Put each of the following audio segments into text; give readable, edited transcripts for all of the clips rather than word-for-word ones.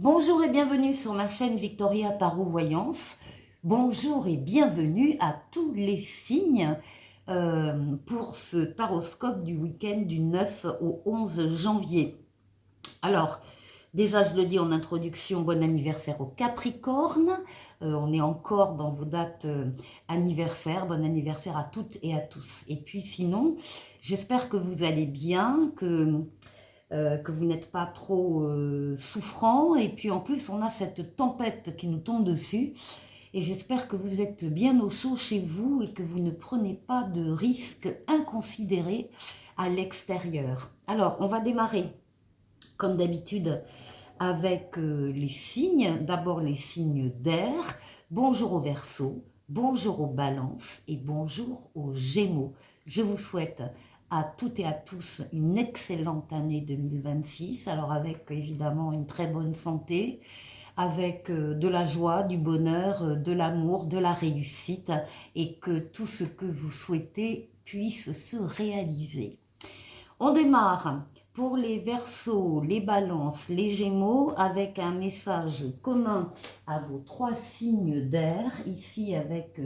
Bonjour et bienvenue sur ma chaîne Victoria Tarot Voyance. Bonjour et bienvenue à tous les signes pour ce taroscope du week-end du 9 au 11 janvier. Alors, déjà je le dis en introduction, bon anniversaire au Capricorne. On est encore dans vos dates anniversaires. Bon anniversaire à toutes et à tous. Et puis sinon, j'espère que vous allez bien, que vous n'êtes pas trop souffrant. Et puis en plus, on a cette tempête qui nous tombe dessus. Et j'espère que vous êtes bien au chaud chez vous et que vous ne prenez pas de risques inconsidérés à l'extérieur. Alors, on va démarrer, comme d'habitude, avec les signes. D'abord, les signes d'air. Bonjour aux Verseaux, bonjour aux Balances et bonjour aux Gémeaux. Je vous souhaite à toutes et à tous une excellente année 2026, alors avec évidemment une très bonne santé, avec de la joie, du bonheur, de l'amour, de la réussite, et que tout ce que vous souhaitez puisse se réaliser. On démarre pour les Verseaux, les Balances, les Gémeaux, avec un message commun à vos trois signes d'air, ici avec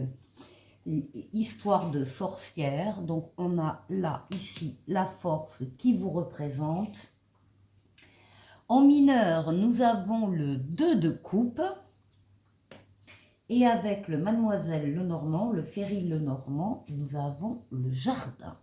histoire de sorcière. Donc on a là, ici, la force qui vous représente. En mineur, nous avons le 2 de coupe. Et avec le Mademoiselle Lenormand, le Ferry Lenormand, nous avons le jardin.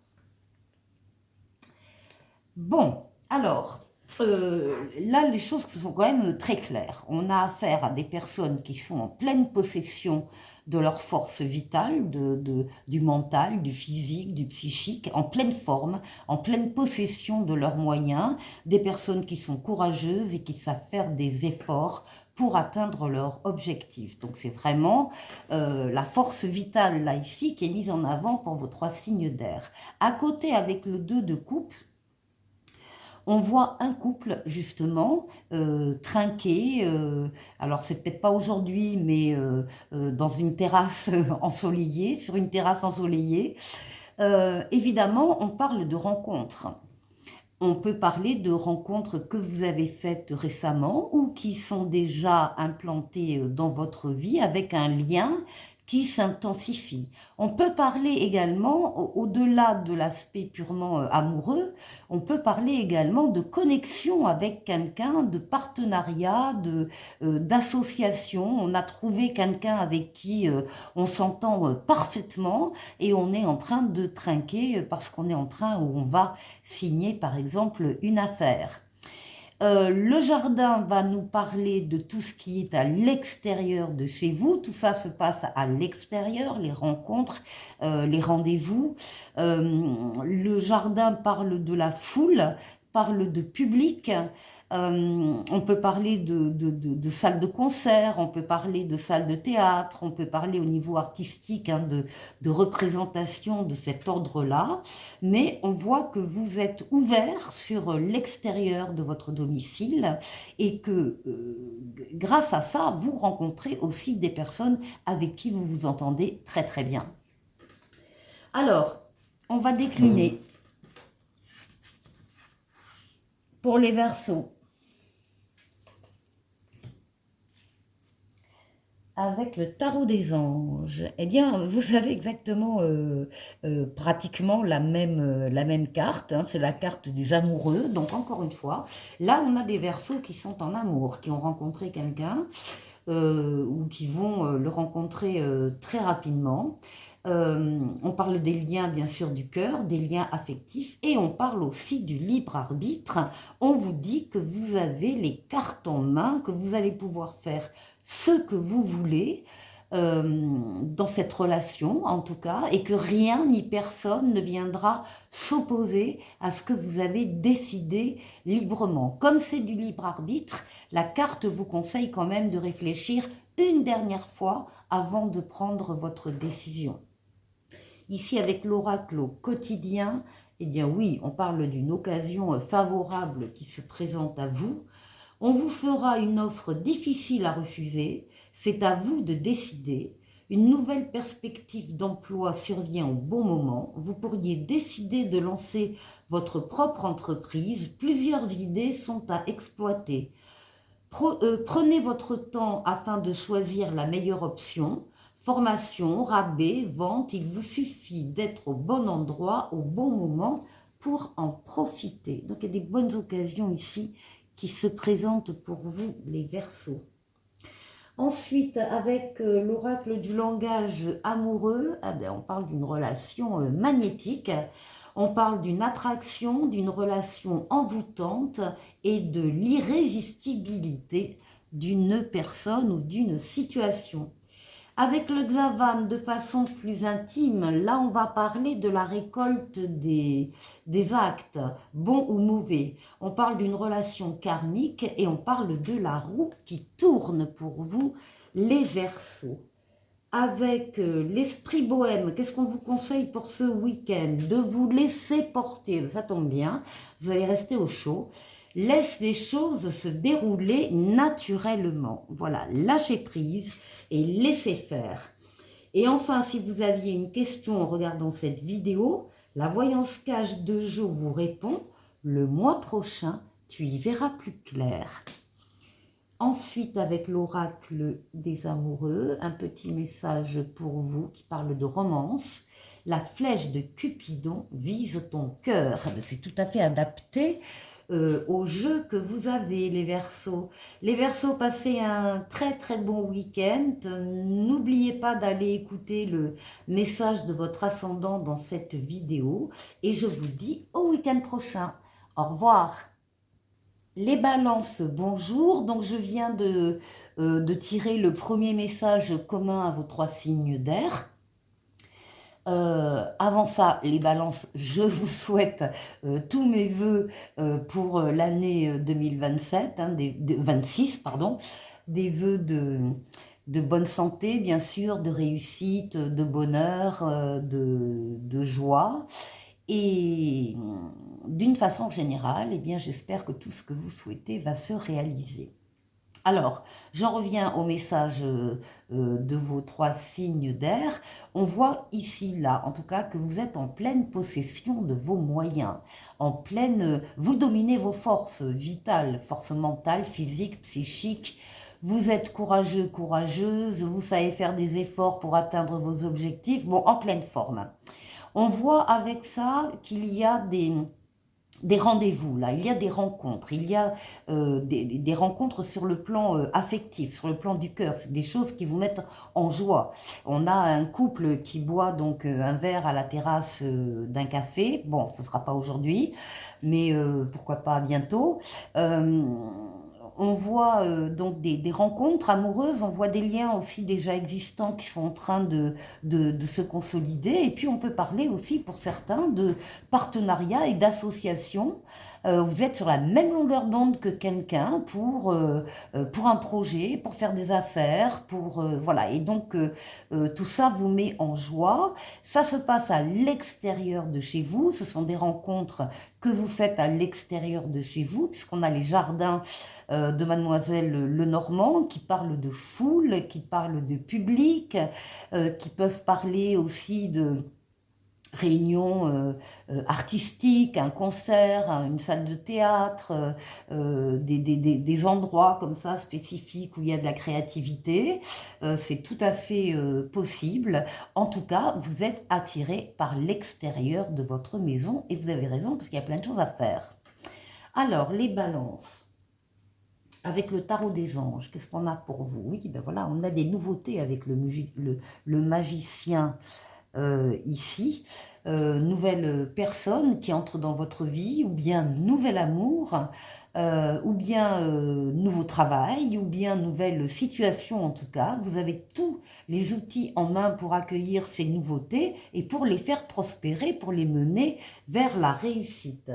Bon, alors, là, les choses sont quand même très claires. On a affaire à des personnes qui sont en pleine possession de leur force vitale, du mental, du physique, du psychique, en pleine forme, en pleine possession de leurs moyens, des personnes qui sont courageuses et qui savent faire des efforts pour atteindre leur objectif. Donc c'est vraiment la force vitale là ici qui est mise en avant pour vos trois signes d'air. À côté, avec le 2 de coupe, on voit un couple justement trinqué, alors c'est peut-être pas aujourd'hui, mais dans une terrasse ensoleillée, sur une terrasse ensoleillée. Évidemment, on parle de rencontres. On peut parler de rencontres que vous avez faites récemment ou qui sont déjà implantées dans votre vie avec un lien qui s'intensifie. On peut parler également, au-delà de l'aspect purement amoureux, on peut parler également de connexion avec quelqu'un, de partenariat, d'association. On a trouvé quelqu'un avec qui on s'entend parfaitement et on est en train de trinquer parce qu'on est en train, où on va signer par exemple une affaire. Le jardin va nous parler de tout ce qui est à l'extérieur de chez vous. Tout ça se passe à l'extérieur, les rencontres, les rendez-vous. Le jardin parle de la foule, parle de public. On peut parler de salles de concert, on peut parler de salles de théâtre, on peut parler au niveau artistique de représentation de cet ordre-là, mais on voit que vous êtes ouvert sur l'extérieur de votre domicile et que grâce à ça, vous rencontrez aussi des personnes avec qui vous vous entendez très très bien. Alors, on va décliner pour les Verseaux. Avec le tarot des anges, eh bien, vous avez exactement pratiquement la même carte, hein, c'est la carte des amoureux. Donc, encore une fois, là, on a des Verseaux qui sont en amour, qui ont rencontré quelqu'un ou qui vont le rencontrer très rapidement. On parle des liens, bien sûr, du cœur, des liens affectifs, et on parle aussi du libre arbitre. On vous dit que vous avez les cartes en main, que vous allez pouvoir faire ce que vous voulez dans cette relation, en tout cas, et que rien ni personne ne viendra s'opposer à ce que vous avez décidé librement. Comme c'est du libre arbitre, la carte vous conseille quand même de réfléchir une dernière fois avant de prendre votre décision. Ici, avec l'oracle au quotidien, eh bien oui, on parle d'une occasion favorable qui se présente à vous. On vous fera une offre difficile à refuser, c'est à vous de décider. Une nouvelle perspective d'emploi survient au bon moment. Vous pourriez décider de lancer votre propre entreprise. Plusieurs idées sont à exploiter. Prenez votre temps afin de choisir la meilleure option. Formation, rabais, vente, il vous suffit d'être au bon endroit, au bon moment pour en profiter. Donc il y a des bonnes occasions ici qui se présentent pour vous, les Verseaux. Ensuite, avec l'oracle du langage amoureux, on parle d'une relation magnétique. On parle d'une attraction, d'une relation envoûtante et de l'irrésistibilité d'une personne ou d'une situation. Avec le Xavam, de façon plus intime, là on va parler de la récolte des actes, bons ou mauvais. On parle d'une relation karmique et on parle de la roue qui tourne pour vous, les Verseaux. Avec l'esprit bohème, qu'est-ce qu'on vous conseille pour ce week-end? De vous laisser porter, ça tombe bien, vous allez rester au chaud. Laisse les choses se dérouler naturellement. Voilà, lâchez prise et laissez faire. Et enfin, si vous aviez une question en regardant cette vidéo, la voyance cache de Jo vous répond, le mois prochain, tu y verras plus clair. Ensuite, avec l'oracle des amoureux, un petit message pour vous qui parle de romance. La flèche de Cupidon vise ton cœur. C'est tout à fait adapté au jeu que vous avez, les Verseaux. Les Verseaux, passez un très très bon week-end. N'oubliez pas d'aller écouter le message de votre ascendant dans cette vidéo. Et je vous dis au week-end prochain. Au revoir. Les balances, bonjour. Donc je viens de tirer le premier message commun à vos 3 signes d'air. Avant ça, les balances, je vous souhaite tous mes voeux pour l'année 2027, 26, pardon, des voeux de bonne santé, bien sûr, de réussite, de bonheur, de joie. Et d'une façon générale, eh bien, j'espère que tout ce que vous souhaitez va se réaliser. Alors, j'en reviens au message de vos 3 signes d'air. On voit ici, là, en tout cas, que vous êtes en pleine possession de vos moyens. Vous dominez vos forces vitales, forces mentales, physiques, psychiques. Vous êtes courageux, courageuse. Vous savez faire des efforts pour atteindre vos objectifs. Bon, en pleine forme. On voit avec ça qu'il y a des rendez-vous, là, il y a des rencontres, il y a des rencontres sur le plan affectif, sur le plan du cœur, c'est des choses qui vous mettent en joie. On a un couple qui boit donc un verre à la terrasse d'un café, bon, ce ne sera pas aujourd'hui, mais pourquoi pas bientôt. On voit donc des rencontres amoureuses, on voit des liens aussi déjà existants qui sont en train de se consolider. Et puis on peut parler aussi pour certains de partenariat et d'association. Vous êtes sur la même longueur d'onde que quelqu'un pour un projet, pour faire des affaires, voilà. Et donc tout ça vous met en joie. Ça se passe à l'extérieur de chez vous. Ce sont des rencontres que vous faites à l'extérieur de chez vous, puisqu'on a les jardins de Mademoiselle Lenormand qui parlent de foule, qui parlent de public, qui peuvent parler aussi de réunions artistiques, un concert, une salle de théâtre, des endroits comme ça spécifiques où il y a de la créativité. C'est tout à fait possible. En tout cas, vous êtes attiré par l'extérieur de votre maison et vous avez raison parce qu'il y a plein de choses à faire. Alors, les balances. Avec le tarot des anges, qu'est-ce qu'on a pour vous? Oui, ben voilà, on a des nouveautés avec le magicien ici. Nouvelle personne qui entre dans votre vie, ou bien nouvel amour, ou bien nouveau travail, ou bien nouvelle situation en tout cas. Vous avez tous les outils en main pour accueillir ces nouveautés et pour les faire prospérer, pour les mener vers la réussite.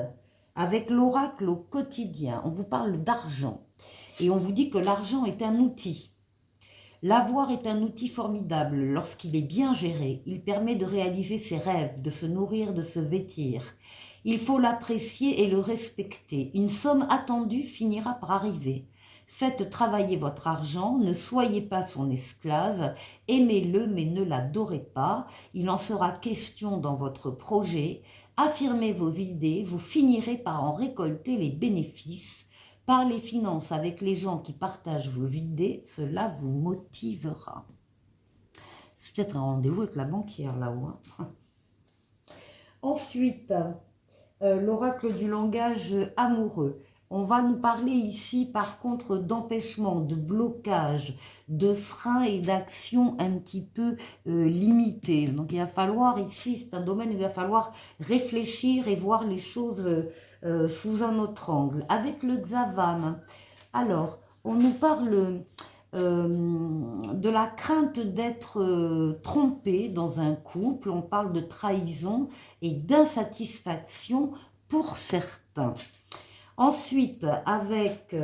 Avec l'oracle au quotidien, on vous parle d'argent. Et on vous dit que l'argent est un outil. L'avoir est un outil formidable lorsqu'il est bien géré. Il permet de réaliser ses rêves, de se nourrir, de se vêtir. Il faut l'apprécier et le respecter. Une somme attendue finira par arriver. Faites travailler votre argent, ne soyez pas son esclave, aimez-le mais ne l'adorez pas. Il en sera question dans votre projet. Affirmez vos idées, vous finirez par en récolter les bénéfices. par les finances avec les gens qui partagent vos idées, cela vous motivera. C'est peut-être un rendez-vous avec la banquière là-haut. Hein. Ensuite, l'oracle du langage amoureux. On va nous parler ici par contre d'empêchement, de blocage, de freins et d'actions un petit peu limitées. Donc il va falloir ici, c'est un domaine où il va falloir réfléchir et voir les choses sous un autre angle. Avec le Xavam, alors on nous parle de la crainte d'être trompé dans un couple, on parle de trahison et d'insatisfaction pour certains. Ensuite, avec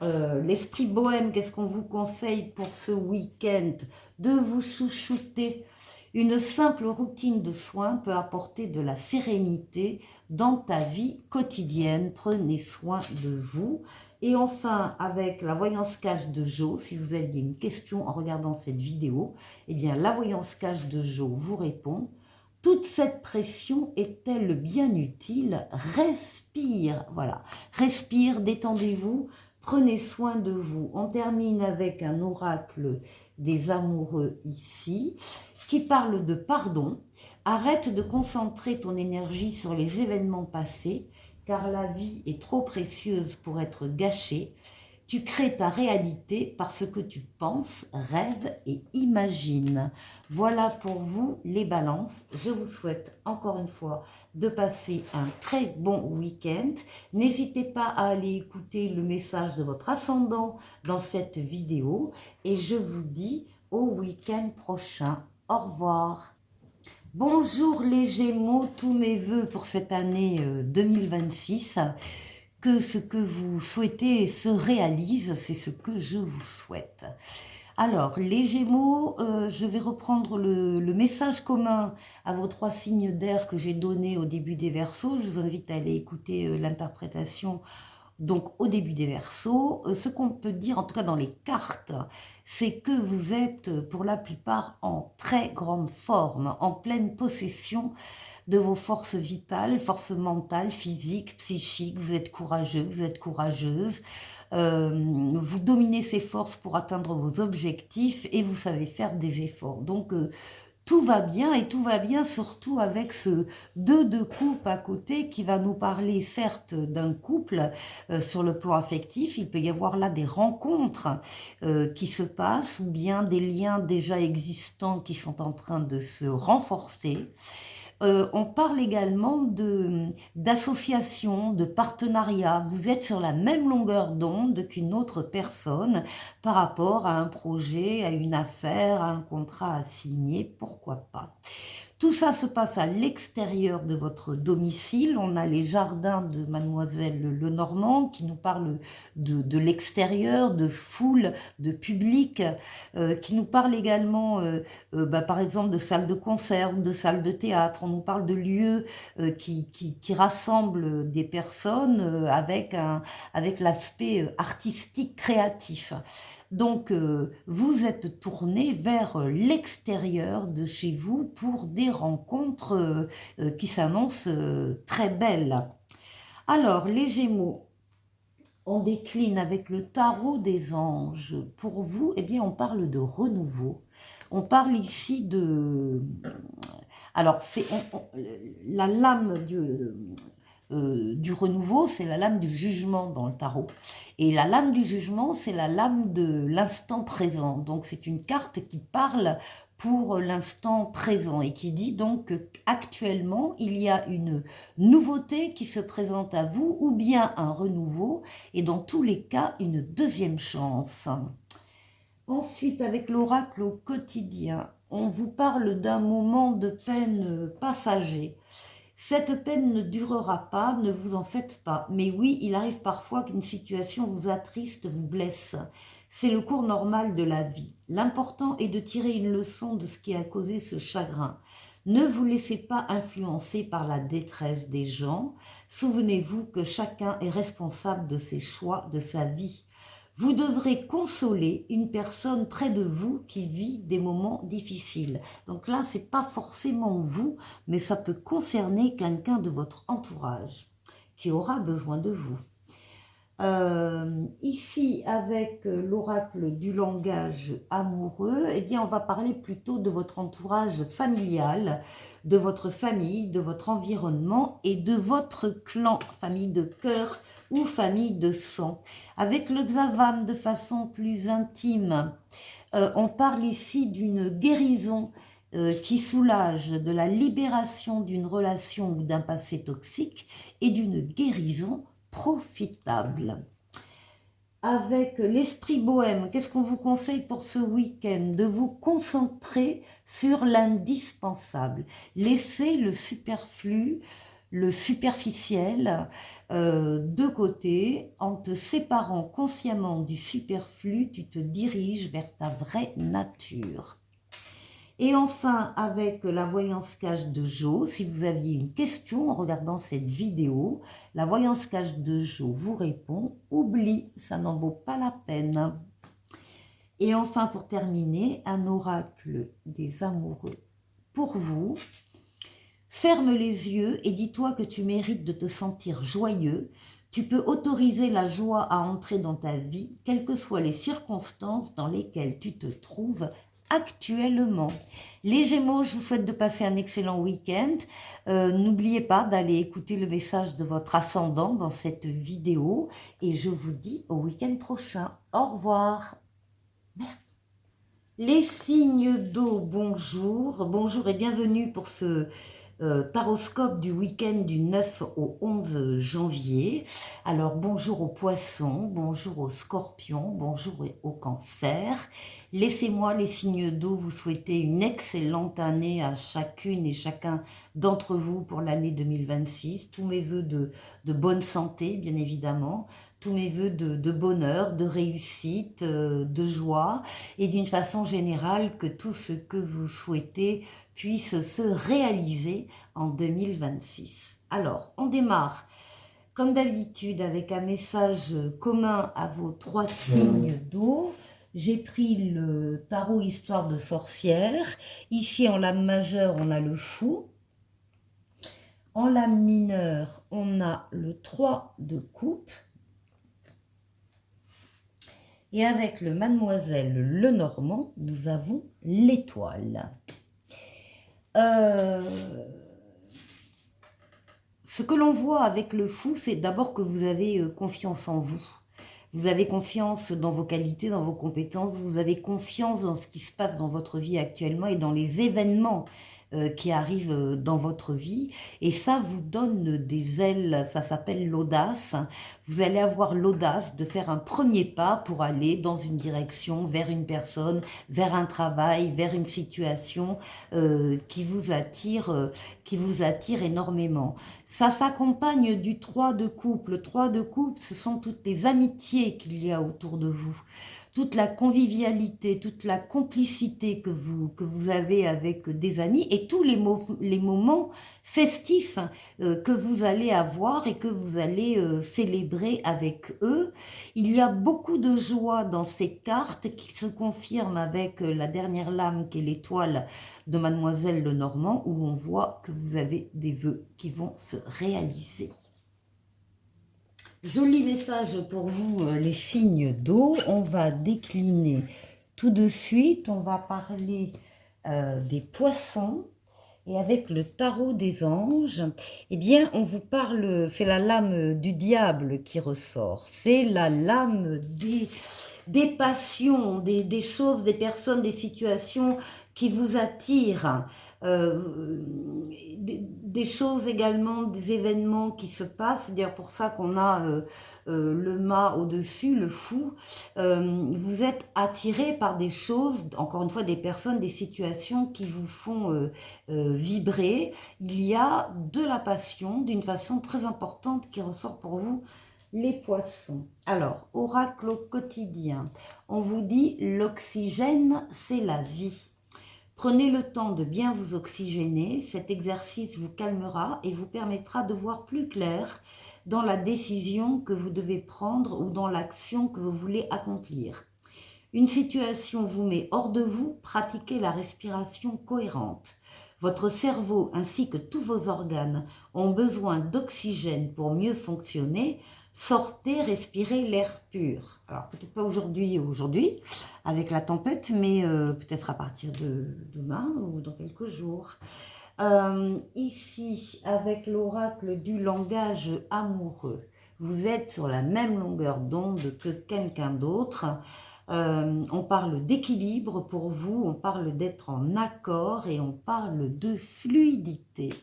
l'esprit bohème, qu'est-ce qu'on vous conseille pour ce week-end? De vous chouchouter. Une simple routine de soins peut apporter de la sérénité dans ta vie quotidienne. Prenez soin de vous. Et enfin, avec la voyance cache de Jo, si vous aviez une question en regardant cette vidéo, eh bien, la voyance cache de Jo vous répond. Toute cette pression est-elle bien utile? Respire, voilà. Respire, détendez-vous, prenez soin de vous. On termine avec un oracle des amoureux ici, qui parle de pardon. Arrête de concentrer ton énergie sur les événements passés, car la vie est trop précieuse pour être gâchée. Tu crées ta réalité par ce que tu penses, rêves et imagines. Voilà pour vous les balances. Je vous souhaite encore une fois de passer un très bon week-end. N'hésitez pas à aller écouter le message de votre ascendant dans cette vidéo. Et je vous dis au week-end prochain. Au revoir. Bonjour les Gémeaux, tous mes vœux pour cette année 2026. Que ce que vous souhaitez se réalise, c'est ce que je vous souhaite. Alors, les Gémeaux, je vais reprendre le message commun à vos 3 signes d'air que j'ai donné au début des Verseaux. Je vous invite à aller écouter l'interprétation donc au début des Verseaux. Ce qu'on peut dire, en tout cas dans les cartes, c'est que vous êtes pour la plupart en très grande forme, en pleine possession de vos forces vitales, forces mentales, physiques, psychiques. Vous êtes courageux, vous êtes courageuse. Vous dominez ces forces pour atteindre vos objectifs et vous savez faire des efforts. Donc, tout va bien et tout va bien surtout avec ce 2 de coupe à côté qui va nous parler certes d'un couple sur le plan affectif. Il peut y avoir là des rencontres qui se passent ou bien des liens déjà existants qui sont en train de se renforcer. On parle également d'association, de partenariat. Vous êtes sur la même longueur d'onde qu'une autre personne par rapport à un projet, à une affaire, à un contrat à signer, pourquoi pas. Tout ça se passe à l'extérieur de votre domicile. On a les jardins de Mademoiselle Lenormand qui nous parlent de l'extérieur, de foule, de public, qui nous parle également, par exemple, de salles de concert ou de salles de théâtre. On nous parle de lieux qui rassemblent des personnes avec l'aspect artistique, créatif. Donc, vous êtes tourné vers l'extérieur de chez vous pour des rencontres qui s'annoncent très belles. Alors, les Gémeaux, on décline avec le tarot des anges. Pour vous, eh bien, on parle de renouveau. On parle ici de... Alors, c'est la lame du renouveau, c'est la lame du jugement dans le tarot. Et la lame du jugement, c'est la lame de l'instant présent. Donc, c'est une carte qui parle pour l'instant présent et qui dit donc qu'actuellement, il y a une nouveauté qui se présente à vous ou bien un renouveau et dans tous les cas, une deuxième chance. Ensuite, avec l'oracle au quotidien, on vous parle d'un moment de peine passager. Cette peine ne durera pas, ne vous en faites pas. Mais oui, il arrive parfois qu'une situation vous attriste, vous blesse. C'est le cours normal de la vie. L'important est de tirer une leçon de ce qui a causé ce chagrin. Ne vous laissez pas influencer par la détresse des gens. Souvenez-vous que chacun est responsable de ses choix, de sa vie. Vous devrez consoler une personne près de vous qui vit des moments difficiles. Donc là, ce n'est pas forcément vous, mais ça peut concerner quelqu'un de votre entourage qui aura besoin de vous. ici, avec l'oracle du langage amoureux, eh bien, on va parler plutôt de votre entourage familial, de votre famille, de votre environnement et de votre clan, famille de cœur ou famille de sang. Avec le Xavam, de façon plus intime, on parle ici d'une guérison qui soulage, de la libération d'une relation ou d'un passé toxique et d'une guérison profitable. Avec l'esprit bohème, qu'est-ce qu'on vous conseille pour ce week-end? De vous concentrer sur l'indispensable. Laissez le superflu, le superficiel de côté. En te séparant consciemment du superflu, tu te diriges vers ta vraie nature. Et enfin, avec la voyance cache de Jo, si vous aviez une question en regardant cette vidéo, la voyance cache de Jo vous répond « Oublie, ça n'en vaut pas la peine ». Et enfin, pour terminer, un oracle des amoureux pour vous. Ferme les yeux et dis-toi que tu mérites de te sentir joyeux. Tu peux autoriser la joie à entrer dans ta vie, quelles que soient les circonstances dans lesquelles tu te trouves actuellement. Les Gémeaux, je vous souhaite de passer un excellent week-end. N'oubliez pas d'aller écouter le message de votre ascendant dans cette vidéo. Et je vous dis au week-end prochain. Au revoir. Merde. Les signes d'eau, bonjour. Bonjour et bienvenue pour ce taroscope du week-end du 9 au 11 janvier. Alors bonjour aux poissons, bonjour aux scorpions, bonjour aux cancers. Laissez-moi les signes d'eau vous souhaiter une excellente année à chacune et chacun d'entre vous pour l'année 2026. Tous mes voeux de bonne santé, bien évidemment. Tous mes voeux de bonheur, de réussite, de joie et d'une façon générale que tout ce que vous souhaitez puisse se réaliser en 2026. Alors, on démarre comme d'habitude avec un message commun à vos 3 signes d'eau. J'ai pris le tarot Histoire de sorcière. Ici, en lame majeure, on a le fou. En lame mineure, on a le 3 de coupe. Et avec le Mademoiselle Lenormand, nous avons l'étoile. Ce que l'on voit avec le fou, c'est d'abord que vous avez confiance en vous. Vous avez confiance dans vos qualités, dans vos compétences. Vous avez confiance dans ce qui se passe dans votre vie actuellement et dans les événements qui arrivent dans votre vie. Et ça vous donne des ailes, ça s'appelle l'audace. Vous allez avoir l'audace de faire un premier pas pour aller dans une direction, vers une personne, vers un travail, vers une situation qui vous attire énormément. Ça s'accompagne du 3 de coupe. Le 3 de coupe, ce sont toutes les amitiés qu'il y a autour de vous. Toute la convivialité, toute la complicité que vous avez avec des amis et tous les moments festifs que vous allez avoir et que vous allez célébrer avec eux. Il y a beaucoup de joie dans ces cartes qui se confirment avec la dernière lame qui est l'étoile de Mademoiselle Lenormand où on voit que vous avez des vœux qui vont se réaliser. Joli message pour vous, les signes d'eau. On va décliner tout de suite. On va parler des poissons. Et avec le tarot des anges, eh bien, on vous parle, c'est la lame du diable qui ressort. C'est la lame des passions, des choses, des personnes, des situations qui vous attirent. Des choses également, des événements qui se passent. C'est d'ailleurs pour ça qu'on a le mât au-dessus, le fou. Vous êtes attiré par des choses, encore une fois, des personnes, des situations qui vous font vibrer. Il y a de la passion d'une façon très importante qui ressort pour vous, les poissons. Alors, oracle au quotidien. On vous dit l'oxygène, c'est la vie. Prenez le temps de bien vous oxygéner. Cet exercice vous calmera et vous permettra de voir plus clair dans la décision que vous devez prendre ou dans l'action que vous voulez accomplir. Une situation vous met hors de vous, pratiquez la respiration cohérente. Votre cerveau ainsi que tous vos organes ont besoin d'oxygène pour mieux fonctionner. Sortez, respirez l'air pur. Alors peut-être pas aujourd'hui, avec la tempête, mais peut-être à partir de demain ou dans quelques jours. Ici, avec l'oracle du langage amoureux, vous êtes sur la même longueur d'onde que quelqu'un d'autre. On parle d'équilibre pour vous, on parle d'être en accord et on parle de fluidité.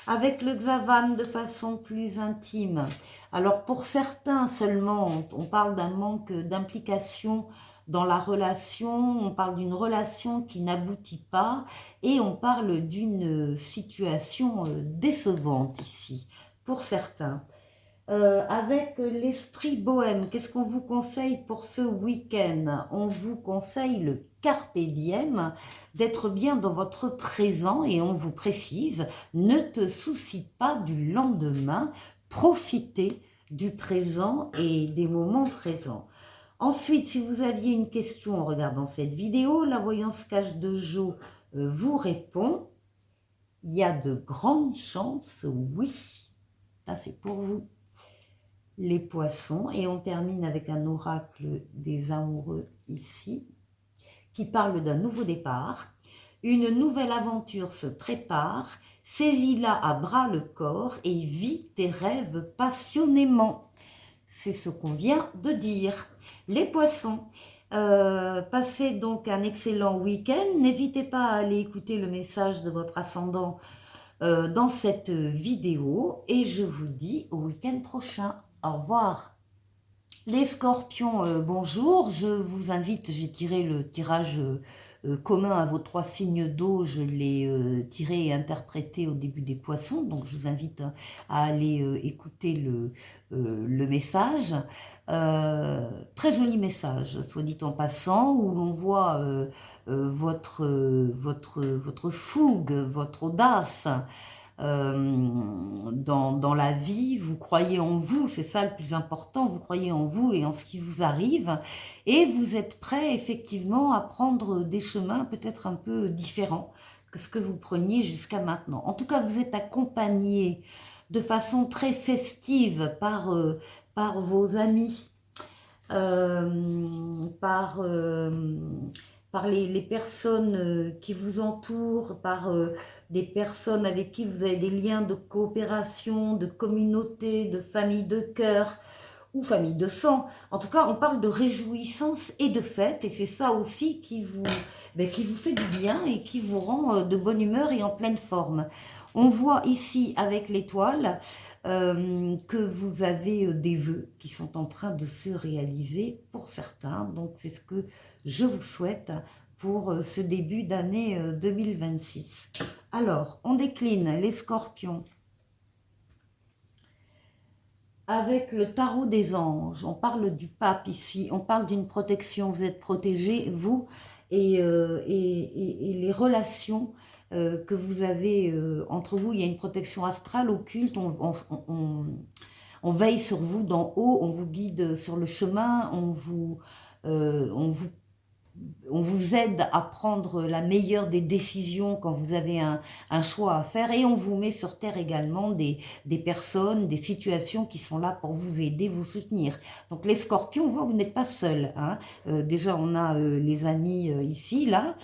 Avec le Xavan de façon plus intime. Alors pour certains seulement, on parle d'un manque d'implication dans la relation, on parle d'une relation qui n'aboutit pas et on parle d'une situation décevante ici, pour certains. Avec l'esprit bohème, qu'est-ce qu'on vous conseille pour ce week-end? On vous conseille le carpe diem, d'être bien dans votre présent et on vous précise, ne te soucie pas du lendemain, profitez du présent et des moments présents. Ensuite, si vous aviez une question en regardant cette vidéo, la voyance cache de Jo vous répond. Il y a de grandes chances, oui. Ça, c'est pour vous, les poissons. Et on termine avec un oracle des amoureux ici, qui parle d'un nouveau départ. Une nouvelle aventure se prépare. Saisis-la à bras le corps et vis tes rêves passionnément. C'est ce qu'on vient de dire. Les poissons, passez donc un excellent week-end. N'hésitez pas à aller écouter le message de votre ascendant dans cette vidéo. Et je vous dis au week-end prochain. Au revoir. Les scorpions, bonjour. Je vous invite, j'ai tiré le tirage commun à vos 3 signes d'eau, je l'ai tiré et interprété au début des poissons, donc je vous invite à aller écouter le message. Très joli message, soit dit en passant, où l'on voit votre fougue, votre audace, dans la vie, vous croyez en vous, c'est ça le plus important, vous croyez en vous et en ce qui vous arrive, et vous êtes prêt effectivement à prendre des chemins peut-être un peu différents que ce que vous preniez jusqu'à maintenant. En tout cas, vous êtes accompagné de façon très festive par vos amis, par les personnes qui vous entourent, par des personnes avec qui vous avez des liens de coopération, de communauté, de famille de cœur ou famille de sang. En tout cas, on parle de réjouissance et de fête, et c'est ça aussi qui vous fait du bien et qui vous rend de bonne humeur et en pleine forme. On voit ici avec l'étoile que vous avez des vœux qui sont en train de se réaliser pour certains. Donc c'est ce que je vous souhaite pour ce début d'année 2026. Alors, on décline les scorpions. Avec le tarot des anges, on parle du pape ici, on parle d'une protection, vous êtes protégés, vous, et les relations que vous avez entre vous. Il y a une protection astrale, occulte, on veille sur vous d'en haut, on vous guide sur le chemin, on vous aide à prendre la meilleure des décisions quand vous avez un choix à faire, et on vous met sur terre également des personnes, des situations qui sont là pour vous aider, vous soutenir. Donc les scorpions, on voit que vous n'êtes pas seuls, hein. Déjà on a les amis ici, là,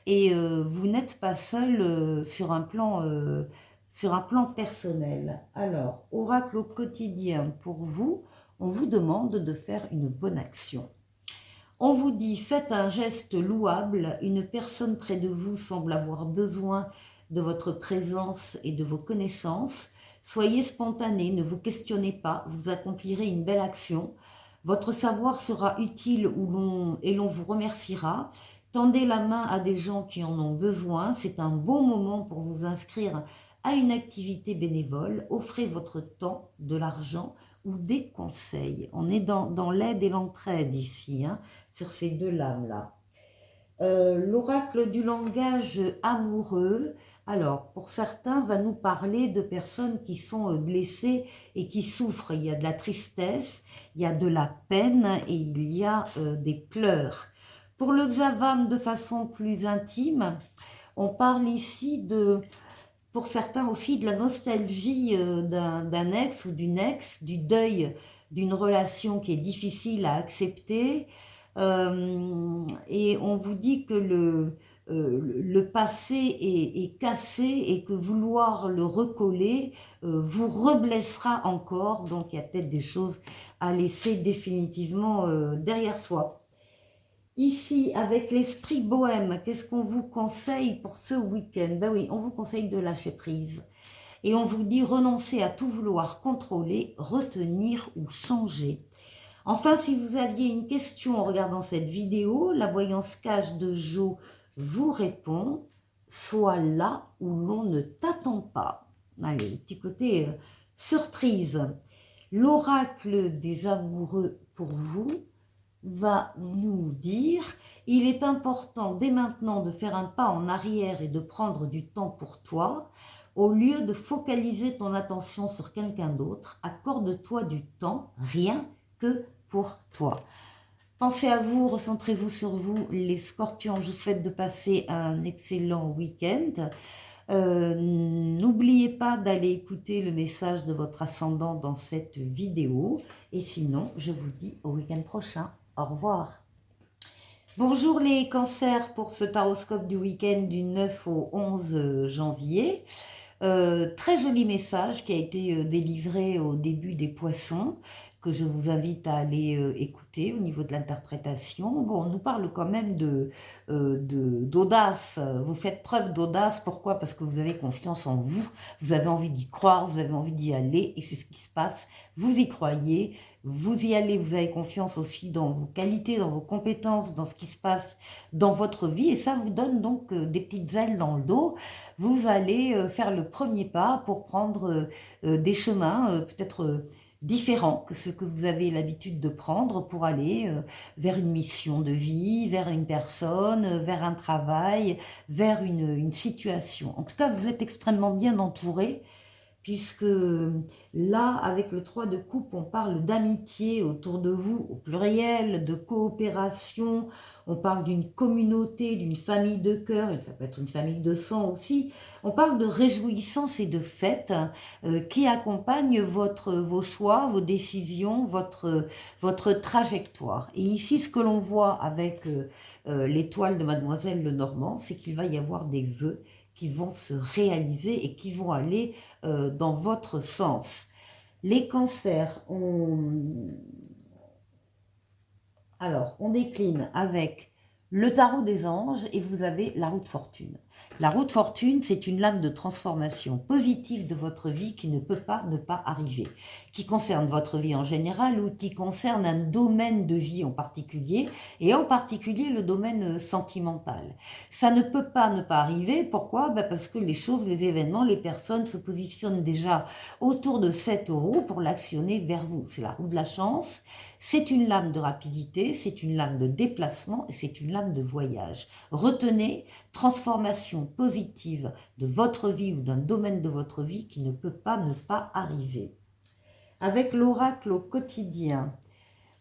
et vous n'êtes pas seul sur un plan personnel. Alors, oracle au quotidien pour vous, on vous demande de faire une bonne action. On vous dit, faites un geste louable, une personne près de vous semble avoir besoin de votre présence et de vos connaissances. Soyez spontané, ne vous questionnez pas, vous accomplirez une belle action. Votre savoir sera utile et l'on vous remerciera. Tendez la main à des gens qui en ont besoin, c'est un bon moment pour vous inscrire à une activité bénévole. Offrez votre temps, de l'argent ou des conseils. On est dans l'aide et l'entraide ici, hein, sur ces deux lames-là. L'oracle du langage amoureux, alors pour certains, va nous parler de personnes qui sont blessées et qui souffrent. Il y a de la tristesse, il y a de la peine et il y a des pleurs. Pour le Xavan, de façon plus intime, on parle ici pour certains aussi de la nostalgie d'un ex ou d'une ex, du deuil d'une relation qui est difficile à accepter. Et on vous dit que le passé est cassé et que vouloir le recoller vous reblessera encore. Donc il y a peut-être des choses à laisser définitivement derrière soi. Ici, avec l'esprit bohème, qu'est-ce qu'on vous conseille pour ce week-end? Ben oui, on vous conseille de lâcher prise. Et on vous dit renoncer à tout vouloir contrôler, retenir ou changer. Enfin, si vous aviez une question en regardant cette vidéo, la voyance cache de Jo vous répond, sois là où l'on ne t'attend pas. Allez, le petit côté surprise. L'oracle des amoureux pour vous va nous dire, il est important dès maintenant de faire un pas en arrière et de prendre du temps pour toi. Au lieu de focaliser ton attention sur quelqu'un d'autre, accorde-toi du temps, rien que pour toi. Pensez à vous, recentrez-vous sur vous, les scorpions. Je vous souhaite de passer un excellent week-end. N'oubliez pas d'aller écouter le message de votre ascendant dans cette vidéo. Et sinon, je vous dis au week-end prochain. Au revoir. Bonjour les cancers pour ce taroscope du week-end du 9 au 11 janvier. Très joli message qui a été délivré au début des poissons, que je vous invite à aller écouter au niveau de l'interprétation. Bon, on nous parle quand même d'audace. Vous faites preuve d'audace. Pourquoi? Parce que vous avez confiance en vous. Vous avez envie d'y croire, vous avez envie d'y aller. Et c'est ce qui se passe. Vous y croyez, vous y allez. Vous avez confiance aussi dans vos qualités, dans vos compétences, dans ce qui se passe dans votre vie. Et ça vous donne donc des petites ailes dans le dos. Vous allez faire le premier pas pour prendre des chemins peut-être différents que ce que vous avez l'habitude de prendre pour aller vers une mission de vie, vers une personne, vers un travail, vers une situation. En tout cas, vous êtes extrêmement bien entouré, puisque là, avec le 3 de coupe, on parle d'amitié autour de vous, au pluriel, de coopération, on parle d'une communauté, d'une famille de cœur, ça peut être une famille de sang aussi, on parle de réjouissance et de fête qui accompagnent vos choix, vos décisions, votre trajectoire. Et ici, ce que l'on voit avec l'étoile de Mademoiselle Lenormand, c'est qu'il va y avoir des vœux qui vont se réaliser et qui vont aller dans votre sens. Les cancers, alors on décline avec le tarot des anges et vous avez la roue de fortune. La roue de fortune, c'est une lame de transformation positive de votre vie qui ne peut pas ne pas arriver, qui concerne votre vie en général ou qui concerne un domaine de vie en particulier, et en particulier le domaine sentimental. Ça ne peut pas ne pas arriver. Pourquoi? Parce que les choses, les événements, les personnes se positionnent déjà autour de cette roue pour l'actionner vers vous. C'est la roue de la chance. C'est une lame de rapidité, c'est une lame de déplacement et c'est une lame de voyage. Retenez, transformation positive de votre vie ou d'un domaine de votre vie qui ne peut pas ne pas arriver. Avec l'oracle au quotidien,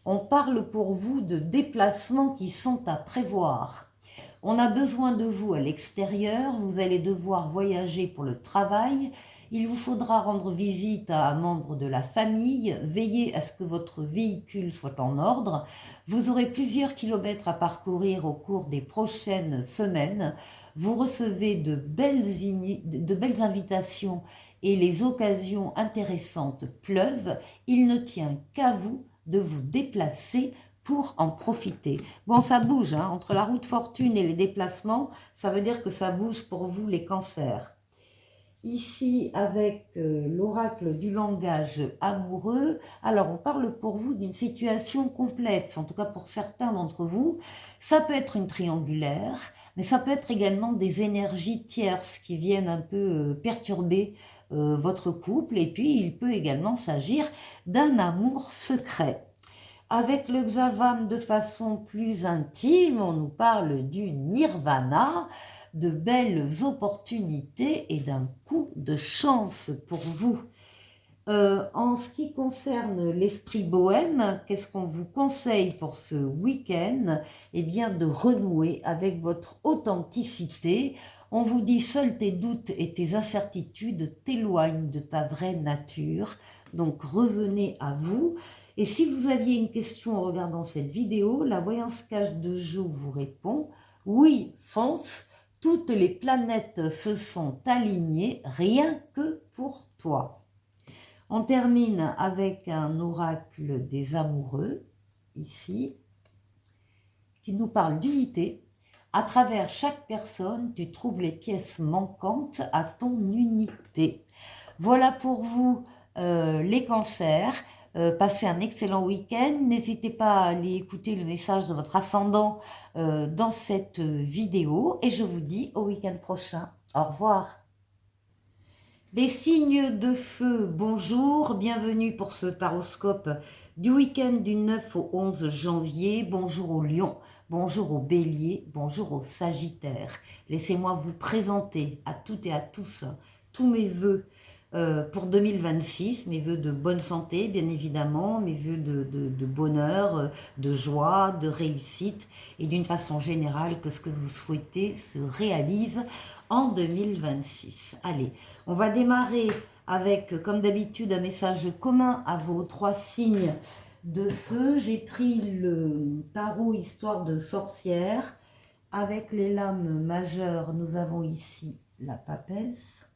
on parle pour vous de déplacements qui sont à prévoir. On a besoin de vous à l'extérieur, vous allez devoir voyager pour le travail, il vous faudra rendre visite à un membre de la famille, veiller à ce que votre véhicule soit en ordre. Vous aurez plusieurs kilomètres à parcourir au cours des prochaines semaines. Vous recevez de belles invitations et les occasions intéressantes pleuvent. Il ne tient qu'à vous de vous déplacer pour en profiter. Bon, ça bouge, hein, entre la roue de fortune et les déplacements, ça veut dire que ça bouge pour vous les cancers. Ici, avec l'oracle du langage amoureux, alors on parle pour vous d'une situation complexe, en tout cas pour certains d'entre vous. Ça peut être une triangulaire, mais ça peut être également des énergies tierces qui viennent un peu perturber votre couple. Et puis, il peut également s'agir d'un amour secret. Avec le Xavam de façon plus intime, on nous parle du nirvana, de belles opportunités et d'un coup de chance pour vous. En ce qui concerne l'esprit bohème, qu'est-ce qu'on vous conseille pour ce week-end? Eh bien, de renouer avec votre authenticité. On vous dit, seuls tes doutes et tes incertitudes t'éloignent de ta vraie nature. Donc, revenez à vous. Et si vous aviez une question en regardant cette vidéo, la voyance cache de Jo vous répond « Oui, fonce, toutes les planètes se sont alignées, rien que pour toi. » On termine avec un oracle des amoureux, ici, qui nous parle d'unité. À travers chaque personne, tu trouves les pièces manquantes à ton unité. Voilà pour vous les cancers. Passez un excellent week-end. N'hésitez pas à aller écouter le message de votre ascendant dans cette vidéo. Et je vous dis au week-end prochain. Au revoir. Les signes de feu, bonjour, bienvenue pour ce taroscope du week-end du 9 au 11 janvier. Bonjour aux lions, bonjour aux béliers, bonjour aux sagittaires. Laissez-moi vous présenter à toutes et à tous tous mes vœux pour 2026, mes vœux de bonne santé bien évidemment, mes vœux de bonheur, de joie, de réussite et d'une façon générale que ce que vous souhaitez se réalise en 2026. Allez, on va démarrer avec, comme d'habitude, un message commun à vos 3 signes de feu. J'ai pris le tarot Histoire de sorcière. Avec les lames majeures, nous avons ici la papesse.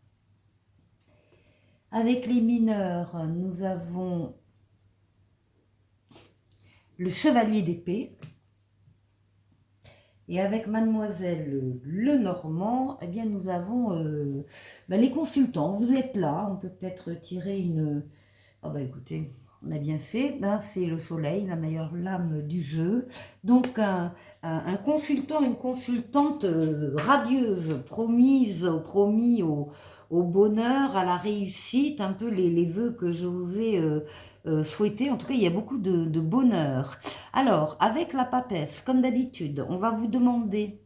Avec les mineurs, nous avons le chevalier d'épée. Et avec Mademoiselle Lenormand, eh bien, nous avons les consultants. Vous êtes là, on peut peut-être tirer une... Oh bah écoutez, on a bien fait. Ben, c'est le soleil, la meilleure lame du jeu. Donc un consultant, une consultante radieuse, promis au bonheur, à la réussite, un peu les vœux que je vous ai souhaités. En tout cas, il y a beaucoup de bonheur. Alors, avec la papesse, comme d'habitude, on va vous demander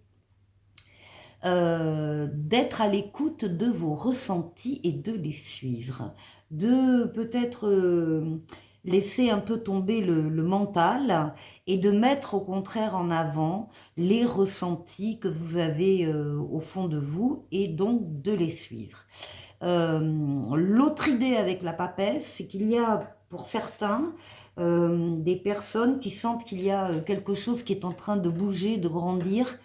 d'être à l'écoute de vos ressentis et de les suivre. De peut-être laisser un peu tomber le mental et de mettre au contraire en avant les ressentis que vous avez au fond de vous et donc de les suivre. L'autre idée avec la papesse, c'est qu'il y a pour certains des personnes qui sentent qu'il y a quelque chose qui est en train de bouger, de grandir,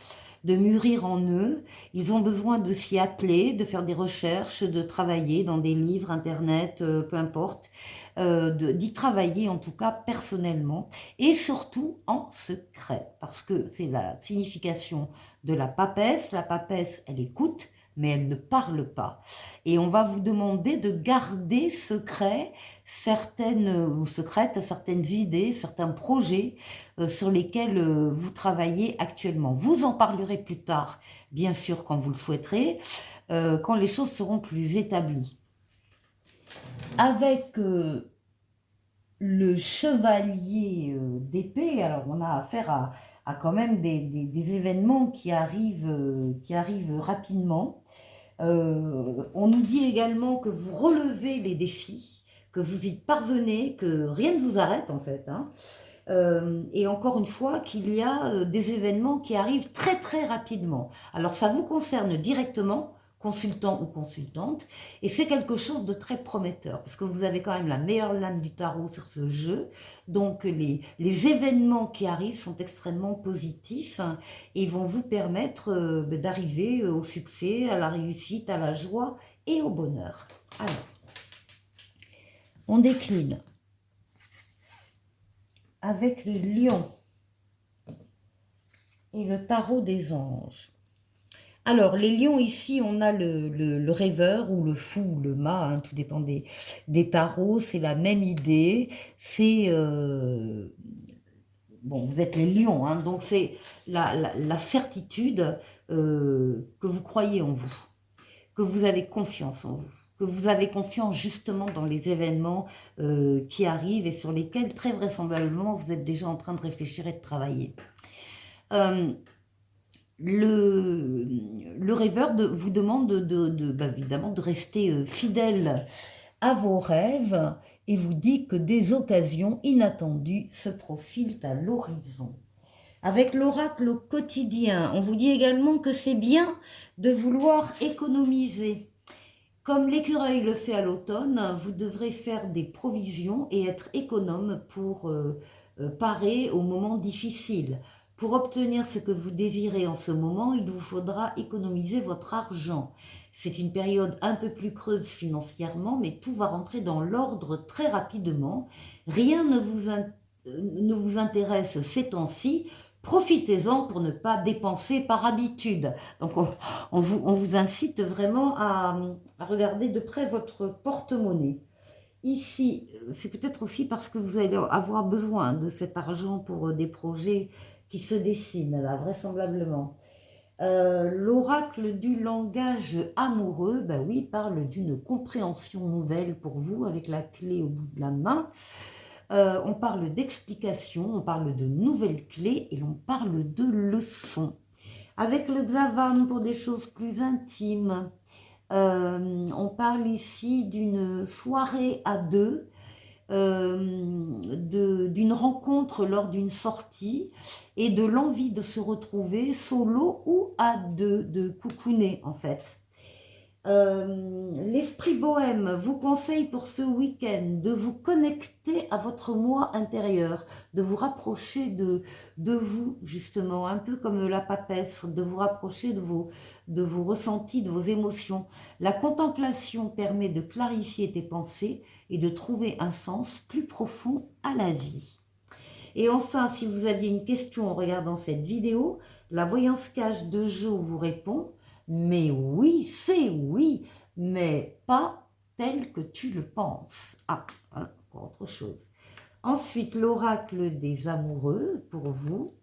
de mûrir en eux. Ils ont besoin de s'y atteler, de faire des recherches, de travailler dans des livres, internet, peu importe, d'y travailler en tout cas personnellement et surtout en secret, parce que c'est la signification de la papesse. La papesse, elle écoute, mais elle ne parle pas. Et on va vous demander de garder secret certaines idées, certains projets sur lesquels vous travaillez actuellement. Vous en parlerez plus tard, bien sûr, quand vous le souhaiterez, quand les choses seront plus établies. Avec le chevalier d'épée, alors on a affaire à quand même des événements qui arrivent rapidement. On nous dit également que vous relevez les défis, que vous y parvenez, que rien ne vous arrête en fait. Et encore une fois, qu'il y a des événements qui arrivent très très rapidement. Alors ça vous concerne directement, consultant ou consultante, et c'est quelque chose de très prometteur, parce que vous avez quand même la meilleure lame du tarot sur ce jeu, donc les événements qui arrivent sont extrêmement positifs, et vont vous permettre d'arriver au succès, à la réussite, à la joie et au bonheur. Alors, on décline avec les lions et le tarot des anges. Alors, les lions, ici, on a le rêveur ou le fou ou le mât, tout dépend des tarots, c'est la même idée. C'est... bon, vous êtes les lions, donc c'est la certitude que vous croyez en vous, que vous avez confiance en vous, que vous avez confiance justement dans les événements qui arrivent et sur lesquels, très vraisemblablement, vous êtes déjà en train de réfléchir et de travailler. Le rêveur vous demande évidemment de rester fidèle à vos rêves et vous dit que des occasions inattendues se profilent à l'horizon. Avec l'oracle au quotidien, on vous dit également que c'est bien de vouloir économiser. Comme l'écureuil le fait à l'automne, vous devrez faire des provisions et être économe pour parer aux moments difficiles. Pour obtenir ce que vous désirez en ce moment, il vous faudra économiser votre argent. C'est une période un peu plus creuse financièrement, mais tout va rentrer dans l'ordre très rapidement. Rien ne vous intéresse ces temps-ci. Profitez-en pour ne pas dépenser par habitude. Donc on vous incite vraiment à regarder de près votre porte-monnaie. Ici, c'est peut-être aussi parce que vous allez avoir besoin de cet argent pour des projets qui se dessinent, là, vraisemblablement. L'oracle du langage amoureux, ben oui, parle d'une compréhension nouvelle pour vous avec la clé au bout de la main. On parle d'explication, on parle de nouvelles clés et on parle de leçons. Avec le Xavan pour des choses plus intimes, on parle ici d'une soirée à deux, d'une rencontre lors d'une sortie et de l'envie de se retrouver solo ou à deux, de coucouner en fait. L'esprit bohème vous conseille pour ce week-end de vous connecter à votre moi intérieur, de vous rapprocher de vous, justement, un peu comme la papesse, de vous rapprocher de vos ressentis, de vos émotions. La contemplation permet de clarifier tes pensées et de trouver un sens plus profond à la vie. Et enfin, si vous aviez une question en regardant cette vidéo, la voyance cache de Jo vous répond: mais oui, c'est oui, mais pas tel que tu le penses. Ah, encore autre chose. Ensuite, l'oracle des amoureux, pour vous,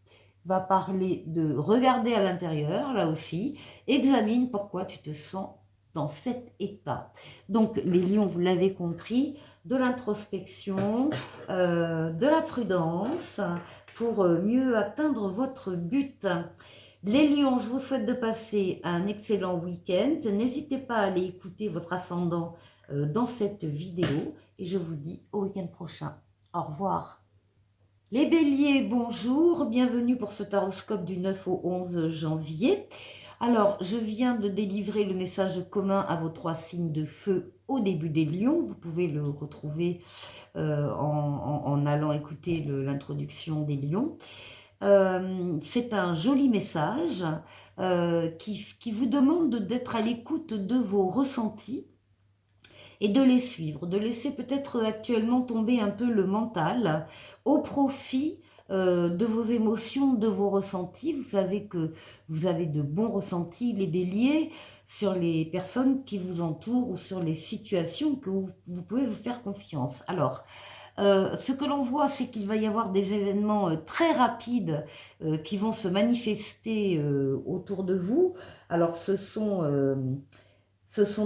va parler de regarder à l'intérieur, là aussi. Examine pourquoi tu te sens dans cet état. Donc, les lions, vous l'avez compris, de l'introspection, de la prudence, pour mieux atteindre votre but. Les lions, je vous souhaite de passer un excellent week-end. N'hésitez pas à aller écouter votre ascendant dans cette vidéo. Et je vous dis au week-end prochain. Au revoir. Les béliers, bonjour. Bienvenue pour ce taroscope du 9 au 11 janvier. Alors, je viens de délivrer le message commun à vos 3 signes de feu au début des lions. Vous pouvez le retrouver en allant écouter l'introduction des lions. C'est un joli message qui vous demande d'être à l'écoute de vos ressentis et de les suivre, de laisser peut-être actuellement tomber un peu le mental au profit de vos émotions, de vos ressentis. Vous savez que vous avez de bons ressentis, les béliers, sur les personnes qui vous entourent ou sur les situations que vous pouvez vous faire confiance. Alors, ce que l'on voit, c'est qu'il va y avoir des événements très rapides qui vont se manifester autour de vous. Alors, ce sont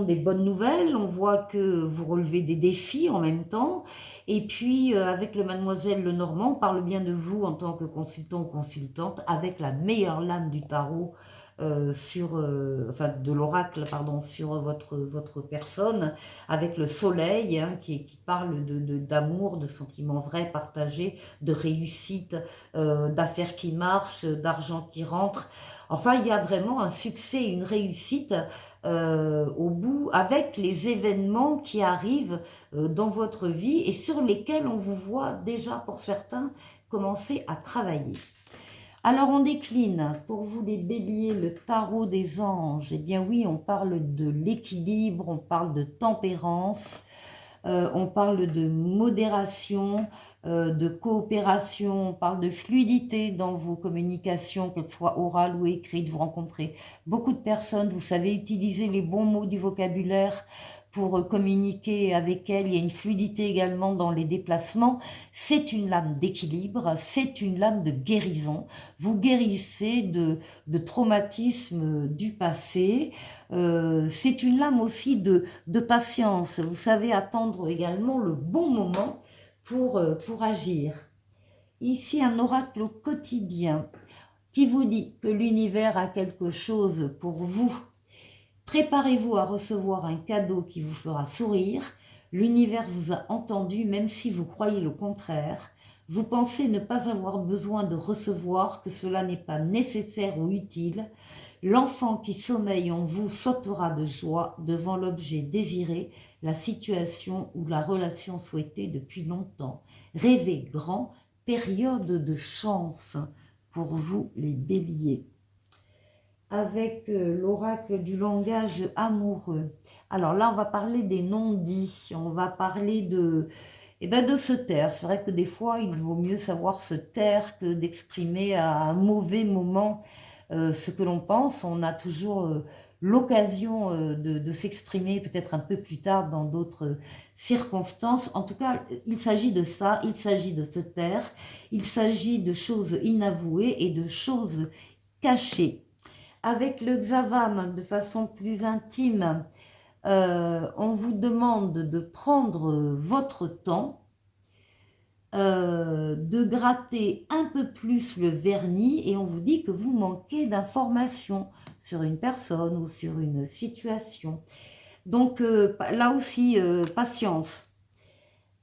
des bonnes nouvelles. On voit que vous relevez des défis en même temps. Et puis, avec le Mademoiselle Lenormand, on parle bien de vous en tant que consultant ou consultante, avec la meilleure lame du tarot, enfin de l'oracle, pardon, sur votre personne, avec le soleil qui parle d'amour, de sentiments vrais, partagés, de réussite, d'affaires qui marchent, d'argent qui rentre. Enfin, il y a vraiment un succès, une réussite au bout, avec les événements qui arrivent dans votre vie et sur lesquels on vous voit déjà, pour certains, commencer à travailler. Alors, on décline pour vous les béliers le tarot des anges. Eh bien oui, on parle de l'équilibre, on parle de tempérance, on parle de modération, de coopération, on parle de fluidité dans vos communications, qu'elles soient orales ou écrites. Vous rencontrez beaucoup de personnes, vous savez utiliser les bons mots du vocabulaire pour communiquer avec elles. Il y a une fluidité également dans les déplacements. C'est une lame d'équilibre, c'est une lame de guérison. Vous guérissez de traumatismes du passé. C'est une lame aussi de patience. Vous savez attendre également le bon moment pour agir. Ici, un oracle au quotidien qui vous dit que l'univers a quelque chose pour vous. Préparez-vous à recevoir un cadeau qui vous fera sourire. L'univers vous a entendu, même si vous croyez le contraire. Vous pensez ne pas avoir besoin de recevoir, que cela n'est pas nécessaire ou utile. L'enfant qui sommeille en vous sautera de joie devant l'objet désiré, la situation ou la relation souhaitée depuis longtemps. Rêvez grand, période de chance pour vous les béliers. Avec l'oracle du langage amoureux. Alors là, on va parler des non-dits, on va parler de se taire. C'est vrai que des fois, il vaut mieux savoir se taire que d'exprimer à un mauvais moment ce que l'on pense. On a toujours l'occasion de s'exprimer peut-être un peu plus tard dans d'autres circonstances. En tout cas, il s'agit de ça, il s'agit de se taire, il s'agit de choses inavouées et de choses cachées. Avec le Xavam, de façon plus intime, on vous demande de prendre votre temps, de gratter un peu plus le vernis et on vous dit que vous manquez d'informations sur une personne ou sur une situation. Donc là aussi, patience.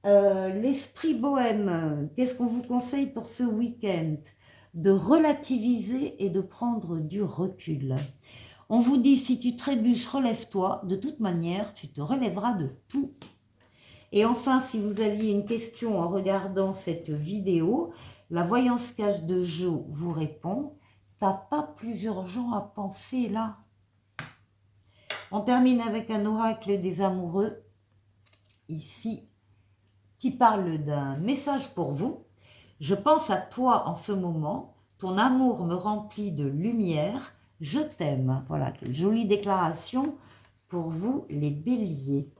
L'esprit bohème, qu'est-ce qu'on vous conseille pour ce week-end? De relativiser et de prendre du recul. On vous dit, si tu trébuches, relève-toi. De toute manière, tu te relèveras de tout. Et enfin, si vous aviez une question en regardant cette vidéo, la voyance cache de Jo vous répond, t'as pas plus urgent à penser là. On termine avec un oracle des amoureux, ici, qui parle d'un message pour vous. Je pense à toi en ce moment, ton amour me remplit de lumière, je t'aime. Voilà, quelle jolie déclaration pour vous les béliers.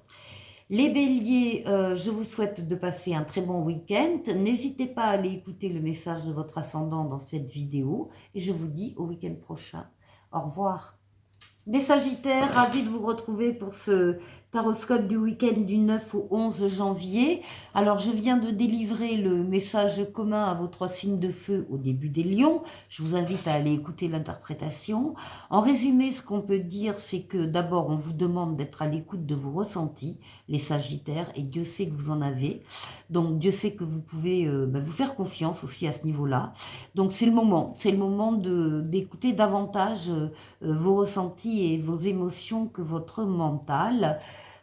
Les béliers, je vous souhaite de passer un très bon week-end. N'hésitez pas à aller écouter le message de votre ascendant dans cette vidéo. Et je vous dis au week-end prochain. Au revoir. Les Sagittaires, ravis de vous retrouver pour ce taroscope du week-end du 9 au 11 janvier. Alors, je viens de délivrer le message commun à vos 3 signes de feu au début des Lions. Je vous invite à aller écouter l'interprétation. En résumé, ce qu'on peut dire, c'est que d'abord, on vous demande d'être à l'écoute de vos ressentis, les Sagittaires, et Dieu sait que vous en avez. Donc, Dieu sait que vous pouvez vous faire confiance aussi à ce niveau-là. Donc, c'est le moment d'écouter davantage vos ressentis et vos émotions que votre mental.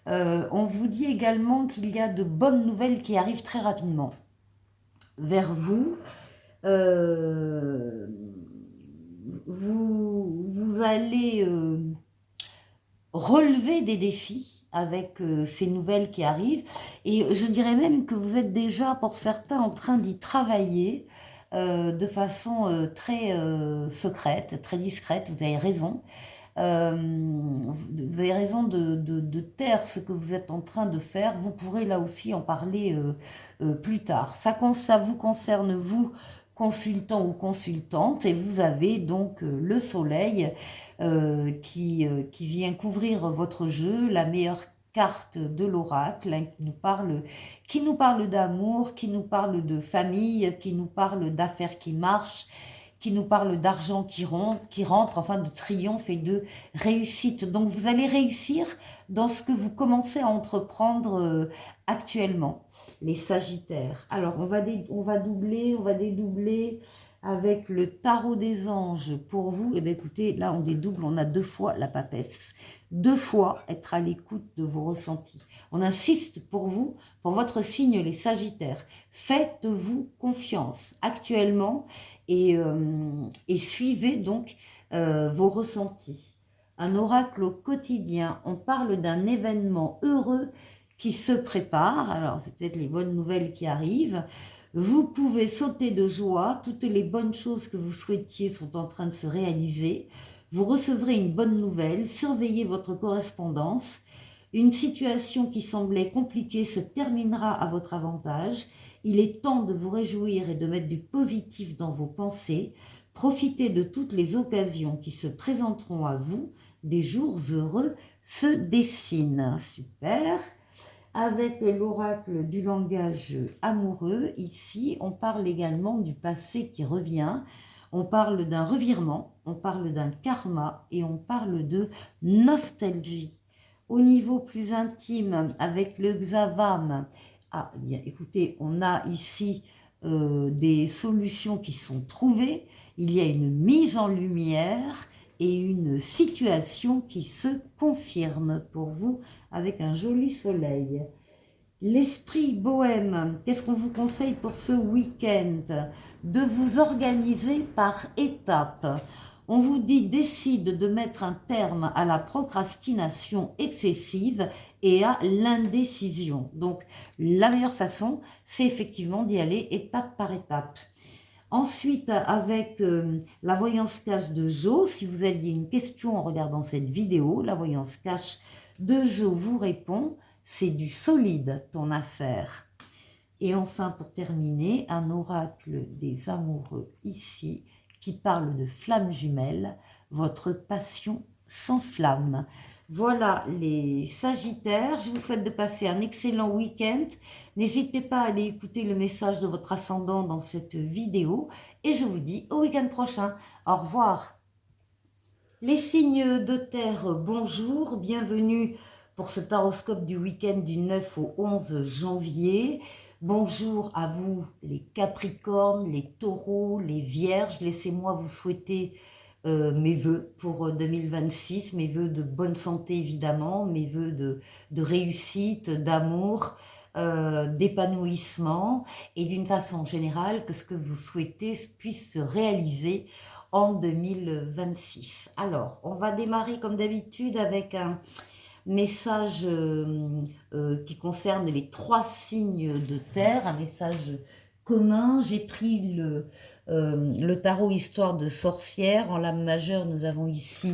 On vous dit également qu'il y a de bonnes nouvelles qui arrivent très rapidement vers vous. Vous allez relever des défis avec ces nouvelles qui arrivent. Et je dirais même que vous êtes déjà, pour certains, en train d'y travailler de façon très secrète, très discrète. Vous avez raison. Vous avez raison de taire ce que vous êtes en train de faire. Vous pourrez là aussi en parler plus tard. Ça vous concerne, vous, consultant ou consultante, et vous avez donc le soleil qui vient couvrir votre jeu, la meilleure carte de l'oracle, hein, qui nous parle d'amour, qui nous parle de famille, qui nous parle d'affaires qui marchent, qui nous parle d'argent qui rentre, enfin de triomphe et de réussite. Donc vous allez réussir dans ce que vous commencez à entreprendre actuellement, les Sagittaires. Alors on va dédoubler avec le tarot des anges pour vous. Et bien écoutez, là on dédouble, on a 2 fois la papesse. 2 fois être à l'écoute de vos ressentis. On insiste pour vous, pour votre signe les Sagittaires. Faites-vous confiance actuellement et suivez donc vos ressentis. Un oracle au quotidien, on parle d'un événement heureux qui se prépare. Alors c'est peut-être les bonnes nouvelles qui arrivent. Vous pouvez sauter de joie, toutes les bonnes choses que vous souhaitiez sont en train de se réaliser. Vous recevrez une bonne nouvelle, surveillez votre correspondance. Une situation qui semblait compliquée se terminera à votre avantage. Il est temps de vous réjouir et de mettre du positif dans vos pensées. Profitez de toutes les occasions qui se présenteront à vous. Des jours heureux se dessinent. Super. Avec l'oracle du langage amoureux, ici, on parle également du passé qui revient. On parle d'un revirement, on parle d'un karma et on parle de nostalgie. Au niveau plus intime, avec le Xavam, ah bien écoutez, on a ici des solutions qui sont trouvées, il y a une mise en lumière et une situation qui se confirme pour vous avec un joli soleil. L'esprit bohème, qu'est-ce qu'on vous conseille pour ce week-end? De vous organiser par étapes. On vous dit décide de mettre un terme à la procrastination excessive et à l'indécision. Donc la meilleure façon, c'est effectivement d'y aller étape par étape. Ensuite, avec la voyance cash de Jo, si vous aviez une question en regardant cette vidéo, la voyance cash de Jo vous répond, c'est du solide ton affaire. Et enfin, pour terminer, un oracle des amoureux ici qui parle de flamme jumelle, votre passion s'enflamme. Voilà les Sagittaires, je vous souhaite de passer un excellent week-end. N'hésitez pas à aller écouter le message de votre ascendant dans cette vidéo et je vous dis au week-end prochain. Au revoir. Les signes de terre, bonjour, bienvenue pour ce taroscope du week-end du 9 au 11 janvier. Bonjour à vous les Capricornes, les Taureaux, les Vierges. Laissez-moi vous souhaiter mes vœux pour 2026, mes vœux de bonne santé évidemment, mes vœux de réussite, d'amour, d'épanouissement et d'une façon générale que ce que vous souhaitez puisse se réaliser en 2026. Alors, on va démarrer comme d'habitude avec un message qui concerne les 3 signes de terre, un message commun. J'ai pris le tarot Histoire de sorcière. En lame majeure, nous avons ici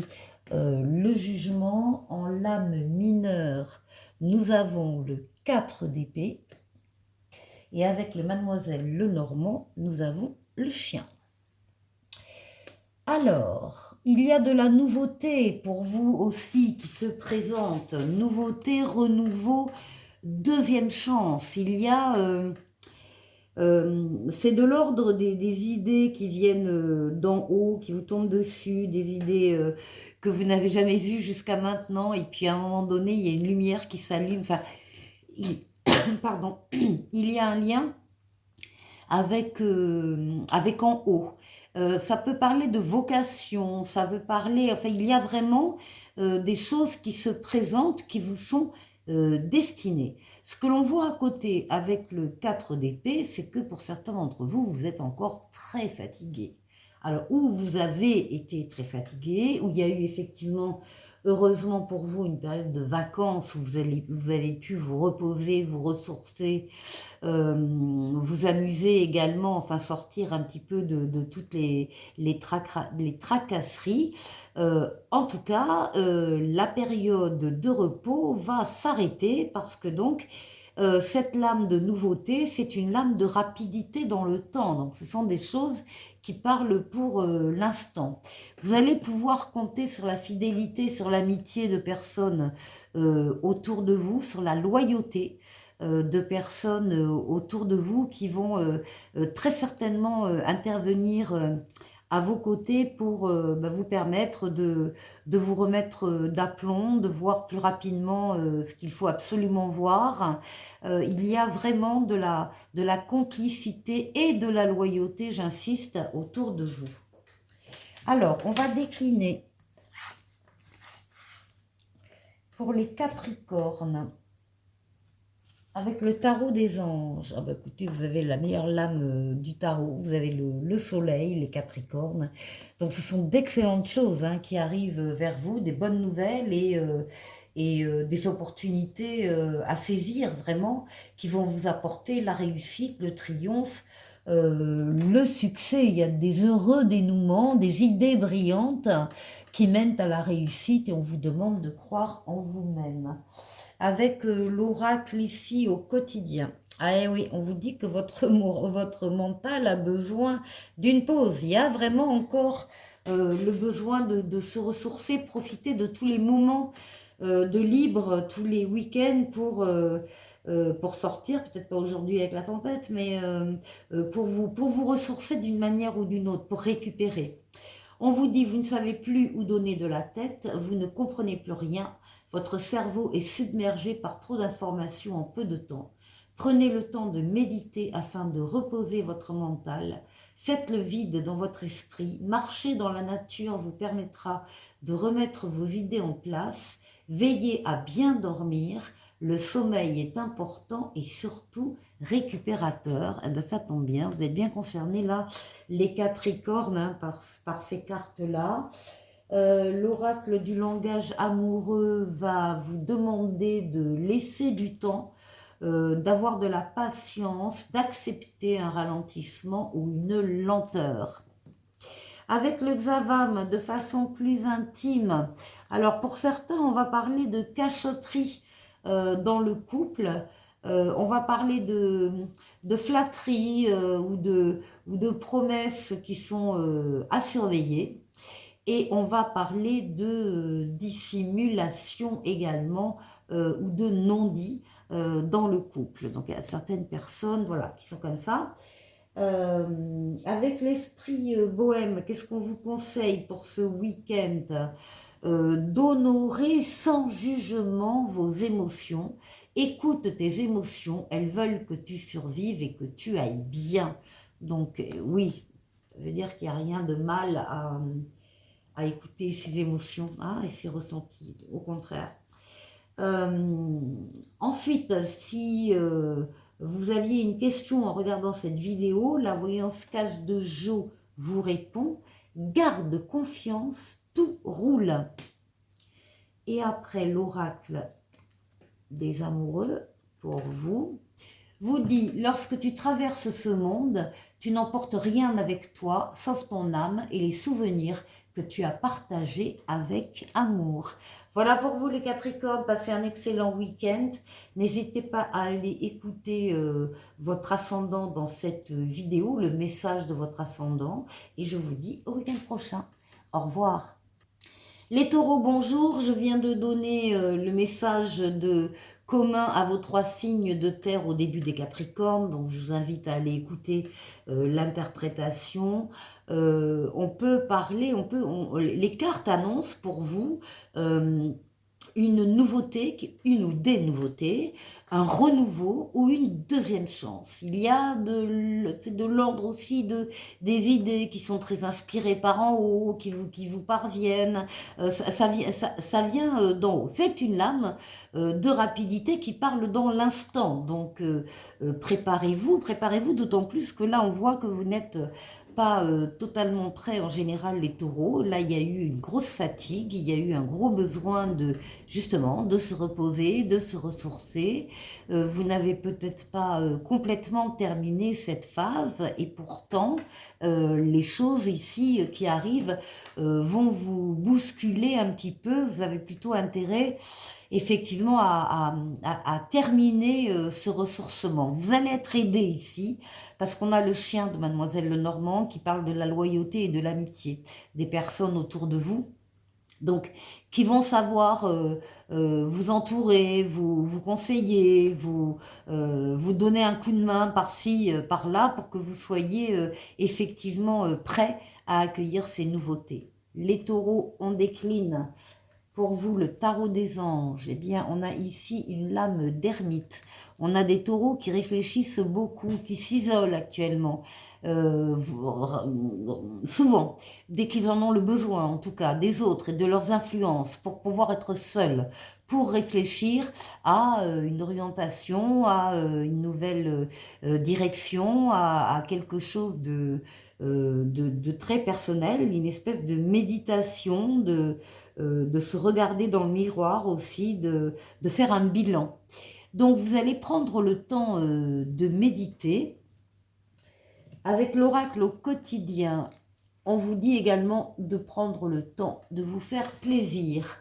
le jugement. En lame mineure, nous avons le 4 d'épée. Et avec le Mademoiselle Lenormand, nous avons le chien. Alors, il y a de la nouveauté pour vous aussi qui se présente. Nouveauté, renouveau, deuxième chance. Il y a... c'est de l'ordre des idées qui viennent d'en haut, qui vous tombent dessus, des idées que vous n'avez jamais vues jusqu'à maintenant. Et puis à un moment donné, il y a une lumière qui s'allume. Enfin, pardon, il y a un lien avec en haut. Ça peut parler de vocation, ça peut parler... Enfin, il y a vraiment des choses qui se présentent, qui vous sont destinées. Ce que l'on voit à côté avec le 4 d'épée, c'est que pour certains d'entre vous, vous êtes encore très fatigué. Alors, où vous avez été très fatigué, où il y a eu effectivement... Heureusement pour vous, une période de vacances où vous avez pu vous reposer, vous ressourcer, vous amuser également, enfin sortir un petit peu de toutes les tracasseries. En tout cas, la période de repos va s'arrêter parce que donc, cette lame de nouveauté, c'est une lame de rapidité dans le temps. Donc, ce sont des choses qui parlent pour l'instant. Vous allez pouvoir compter sur la fidélité, sur l'amitié de personnes autour de vous, sur la loyauté de personnes autour de vous qui vont très certainement intervenir à vos côtés pour vous permettre de vous remettre d'aplomb, de voir plus rapidement ce qu'il faut absolument voir. Il y a vraiment de la complicité et de la loyauté, j'insiste, autour de vous. Alors, on va décliner pour les Capricornes. Avec le tarot des anges, écoutez, vous avez la meilleure lame du tarot, vous avez le soleil, les Capricornes. Donc ce sont d'excellentes choses qui arrivent vers vous, des bonnes nouvelles et des opportunités à saisir vraiment, qui vont vous apporter la réussite, le triomphe, le succès. Il y a des heureux dénouements, des idées brillantes qui mènent à la réussite et on vous demande de croire en vous-même. Avec l'oracle ici au quotidien. Ah oui, on vous dit que votre mental a besoin d'une pause. Il y a vraiment encore le besoin de se ressourcer, profiter de tous les moments de libre, tous les week-ends pour sortir, peut-être pas aujourd'hui avec la tempête, mais pour vous ressourcer d'une manière ou d'une autre, pour récupérer. On vous dit, vous ne savez plus où donner de la tête, vous ne comprenez plus rien, votre cerveau est submergé par trop d'informations en peu de temps. Prenez le temps de méditer afin de reposer votre mental. Faites le vide dans votre esprit. Marcher dans la nature vous permettra de remettre vos idées en place. Veillez à bien dormir. Le sommeil est important et surtout récupérateur. Eh bien, ça tombe bien, vous êtes bien concernés là, les Capricornes, hein, par ces cartes-là. L'oracle du langage amoureux va vous demander de laisser du temps, d'avoir de la patience, d'accepter un ralentissement ou une lenteur. Avec le Xavam, de façon plus intime, alors pour certains, on va parler de cachotterie dans le couple, on va parler de flatterie ou de promesses qui sont à surveiller. Et on va parler de dissimulation également ou de non-dit dans le couple. Donc il y a certaines personnes voilà, qui sont comme ça. Avec l'esprit bohème, qu'est-ce qu'on vous conseille pour ce week-end? D'honorer sans jugement vos émotions. Écoute tes émotions, elles veulent que tu survives et que tu ailles bien. Donc oui, je veux dire qu'il n'y a rien de mal à écouter ses émotions hein, et ses ressentis, au contraire. Ensuite, si vous aviez une question en regardant cette vidéo, la voyance cache de Jo vous répond, garde confiance, tout roule. Et après l'oracle des amoureux, pour vous dit, lorsque tu traverses ce monde, tu n'emportes rien avec toi, sauf ton âme et les souvenirs que tu as partagés avec amour. Voilà pour vous les Capricornes, passez un excellent week-end. N'hésitez pas à aller écouter votre ascendant dans cette vidéo, le message de votre ascendant. Et je vous dis au week-end prochain. Au revoir. Les taureaux, bonjour. Je viens de donner le message de commun à vos 3 signes de terre au début des Capricornes. Donc, je vous invite à aller écouter l'interprétation. On peut parler, les cartes annoncent pour vous une nouveauté, une ou des nouveautés, un renouveau ou une deuxième chance. Il y a c'est de l'ordre aussi des idées qui sont très inspirées par en haut, qui vous parviennent. Ça vient d'en haut. C'est une lame de rapidité qui parle dans l'instant. Donc préparez-vous d'autant plus que là on voit que vous n'êtes pas totalement prêts en général les taureaux. Là il y a eu une grosse fatigue, il y a eu un gros besoin justement de se reposer, de se ressourcer. Vous n'avez peut-être pas complètement terminé cette phase et pourtant les choses ici qui arrivent vont vous bousculer un petit peu. Vous avez plutôt intérêt effectivement à terminer ce ressourcement. Vous allez être aidé ici parce qu'on a le chien de Mademoiselle Lenormand qui parle de la loyauté et de l'amitié des personnes autour de vous. Donc, qui vont savoir vous entourer, vous conseiller, vous donner un coup de main par-ci, par-là, pour que vous soyez effectivement prêts à accueillir ces nouveautés. Les taureaux, on décline pour vous le tarot des anges. Eh bien, on a ici une lame d'ermite. On a des taureaux qui réfléchissent beaucoup, qui s'isolent actuellement. Souvent, dès qu'ils en ont le besoin, en tout cas, des autres et de leurs influences, pour pouvoir être seuls, pour réfléchir à une orientation, à une nouvelle direction, à quelque chose de très personnel, une espèce de méditation, de se regarder dans le miroir aussi, de faire un bilan. Donc vous allez prendre le temps de méditer. Avec l'oracle au quotidien, on vous dit également de prendre le temps de vous faire plaisir.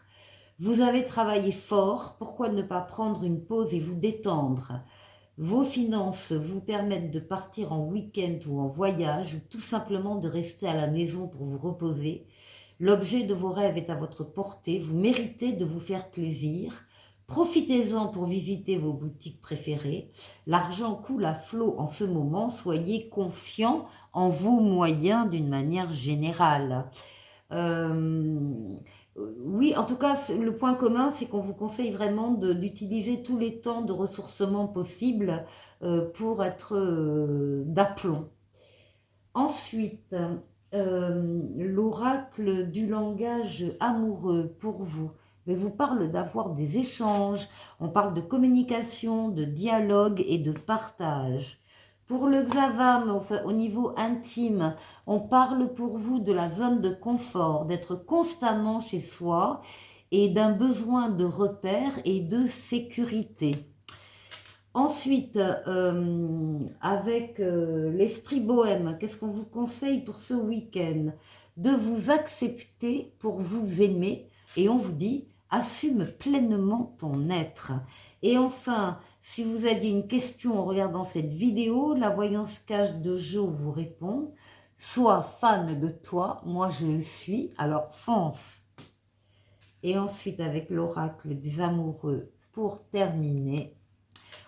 Vous avez travaillé fort, pourquoi ne pas prendre une pause et vous détendre? Vos finances vous permettent de partir en week-end ou en voyage ou tout simplement de rester à la maison pour vous reposer. L'objet de vos rêves est à votre portée, vous méritez de vous faire plaisir. Profitez-en pour visiter vos boutiques préférées. L'argent coule à flot en ce moment, soyez confiants en vos moyens d'une manière générale. Oui, en tout cas, le point commun, c'est qu'on vous conseille vraiment d'utiliser tous les temps de ressourcement possibles pour être d'aplomb. Ensuite, l'oracle du langage amoureux pour vous, mais vous parle d'avoir des échanges, on parle de communication, de dialogue et de partage. Pour le Xavam, au niveau intime, on parle pour vous de la zone de confort, d'être constamment chez soi et d'un besoin de repère et de sécurité. Ensuite, avec l'esprit bohème, qu'est-ce qu'on vous conseille pour ce week-end? De vous accepter pour vous aimer et on vous dit assume pleinement ton être. Et enfin, si vous aviez une question en regardant cette vidéo, la voyance cache de Jo vous répond: sois fan de toi, moi je le suis, alors fonce. Et ensuite, avec l'oracle des amoureux pour terminer,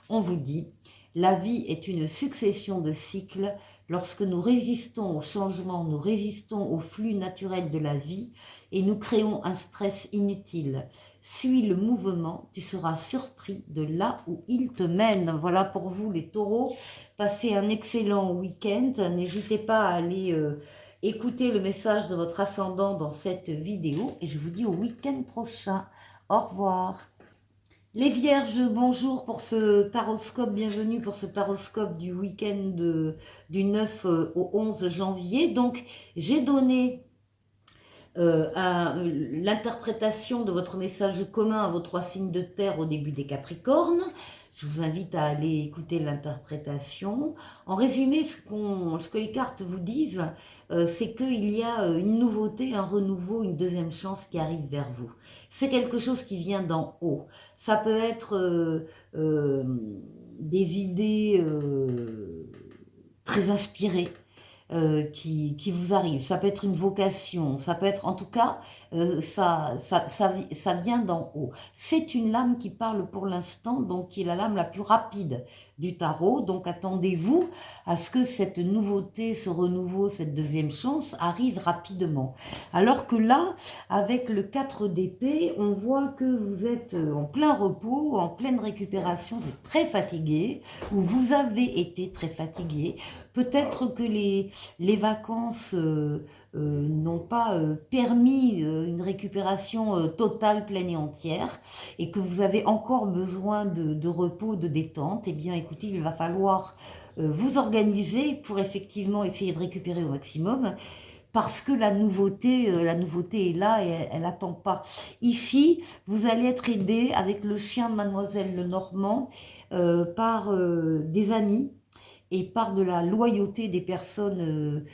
on vous dit, la vie est une succession de cycles. Lorsque nous résistons au changement, nous résistons au flux naturel de la vie et nous créons un stress inutile. Suis le mouvement, tu seras surpris de là où il te mène. Voilà pour vous les taureaux. Passez un excellent week-end. N'hésitez pas à aller écouter le message de votre ascendant dans cette vidéo. Et je vous dis au week-end prochain. Au revoir. Les Vierges, bonjour pour ce taroscope, bienvenue pour ce taroscope du week-end du 9 au 11 janvier. Donc, j'ai donné l'interprétation de votre message commun à vos 3 signes de terre au début des Capricornes. Je vous invite à aller écouter l'interprétation. En résumé, ce que les cartes vous disent, c'est qu'il y a une nouveauté, un renouveau, une deuxième chance qui arrive vers vous. C'est quelque chose qui vient d'en haut. Ça peut être des idées très inspirées. Qui vous arrive. Ça peut être une vocation, ça peut être en tout cas, ça vient d'en haut. C'est une lame qui parle pour l'instant, donc qui est la lame la plus rapide du tarot. Donc attendez-vous à ce que cette nouveauté, ce renouveau, cette deuxième chance arrive rapidement. Alors que là, avec le 4 d'épée, on voit que vous êtes en plein repos, en pleine récupération, vous êtes très fatigué, ou vous avez été très fatigué. Peut-être que les vacances n'ont pas permis une récupération totale, pleine et entière, et que vous avez encore besoin de repos, de détente. Eh bien, écoutez, il va falloir vous organiser pour effectivement essayer de récupérer au maximum, parce que la nouveauté est là et elle n'attend pas. Ici, vous allez être aidé avec le chien de Mademoiselle Lenormand par des amis, et par de la loyauté des personnes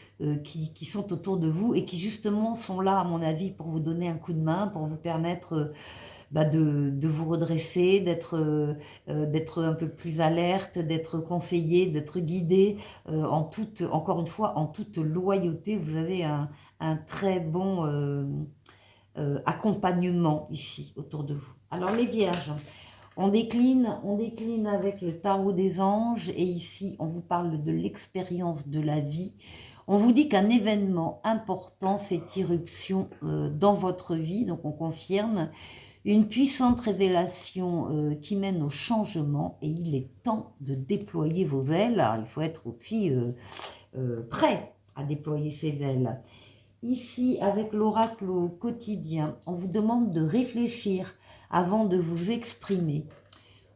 qui sont autour de vous et qui justement sont là, à mon avis, pour vous donner un coup de main, pour vous permettre de vous redresser, d'être un peu plus alerte, d'être conseillé, d'être guidé, encore une fois, en toute loyauté. Vous avez un très bon accompagnement ici, autour de vous. Alors les Vierges, on décline avec le tarot des anges et ici on vous parle de l'expérience de la vie. On vous dit qu'un événement important fait irruption dans votre vie, donc on confirme une puissante révélation qui mène au changement et il est temps de déployer vos ailes. Alors, il faut être aussi prêt à déployer ses ailes. Ici, avec l'oracle au quotidien, on vous demande de réfléchir avant de vous exprimer.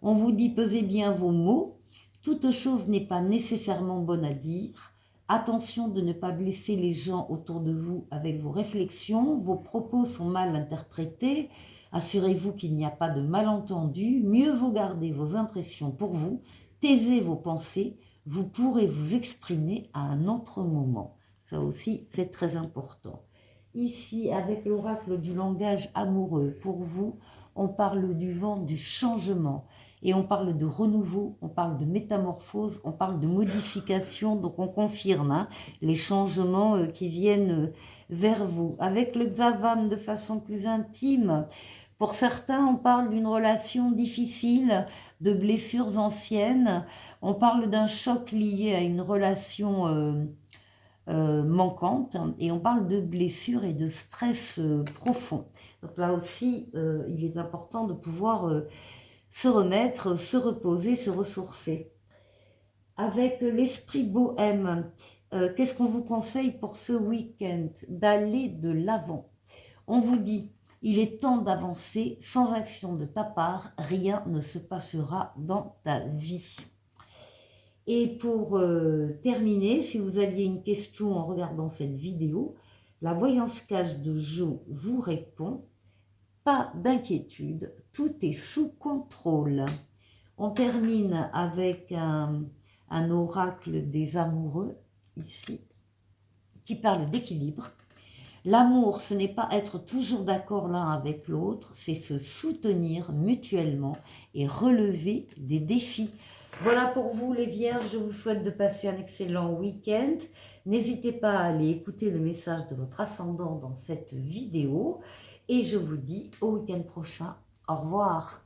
On vous dit pesez bien vos mots. Toute chose n'est pas nécessairement bonne à dire. Attention de ne pas blesser les gens autour de vous avec vos réflexions. Vos propos sont mal interprétés. Assurez-vous qu'il n'y a pas de malentendu. Mieux vaut garder vos impressions pour vous. Taisez vos pensées. Vous pourrez vous exprimer à un autre moment. Ça aussi, c'est très important. Ici, avec l'oracle du langage amoureux, pour vous, on parle du vent du changement. Et on parle de renouveau, on parle de métamorphose, on parle de modification. Donc on confirme les changements qui viennent vers vous. Avec le Xavam de façon plus intime, pour certains, on parle d'une relation difficile, de blessures anciennes. On parle d'un choc lié à une relation manquante, et on parle de blessures et de stress profond. Donc là aussi, il est important de pouvoir se remettre, se reposer, se ressourcer. Avec l'esprit bohème, qu'est-ce qu'on vous conseille pour ce week-end? D'aller de l'avant. On vous dit, il est temps d'avancer, sans action de ta part, rien ne se passera dans ta vie. Et pour terminer, si vous aviez une question en regardant cette vidéo, la voyance cache de Jo vous répond. Pas d'inquiétude, tout est sous contrôle. On termine avec un oracle des amoureux, ici, qui parle d'équilibre. L'amour, ce n'est pas être toujours d'accord l'un avec l'autre, c'est se soutenir mutuellement et relever des défis. Voilà pour vous les vierges, je vous souhaite de passer un excellent week-end. N'hésitez pas à aller écouter le message de votre ascendant dans cette vidéo. Et je vous dis au week-end prochain. Au revoir.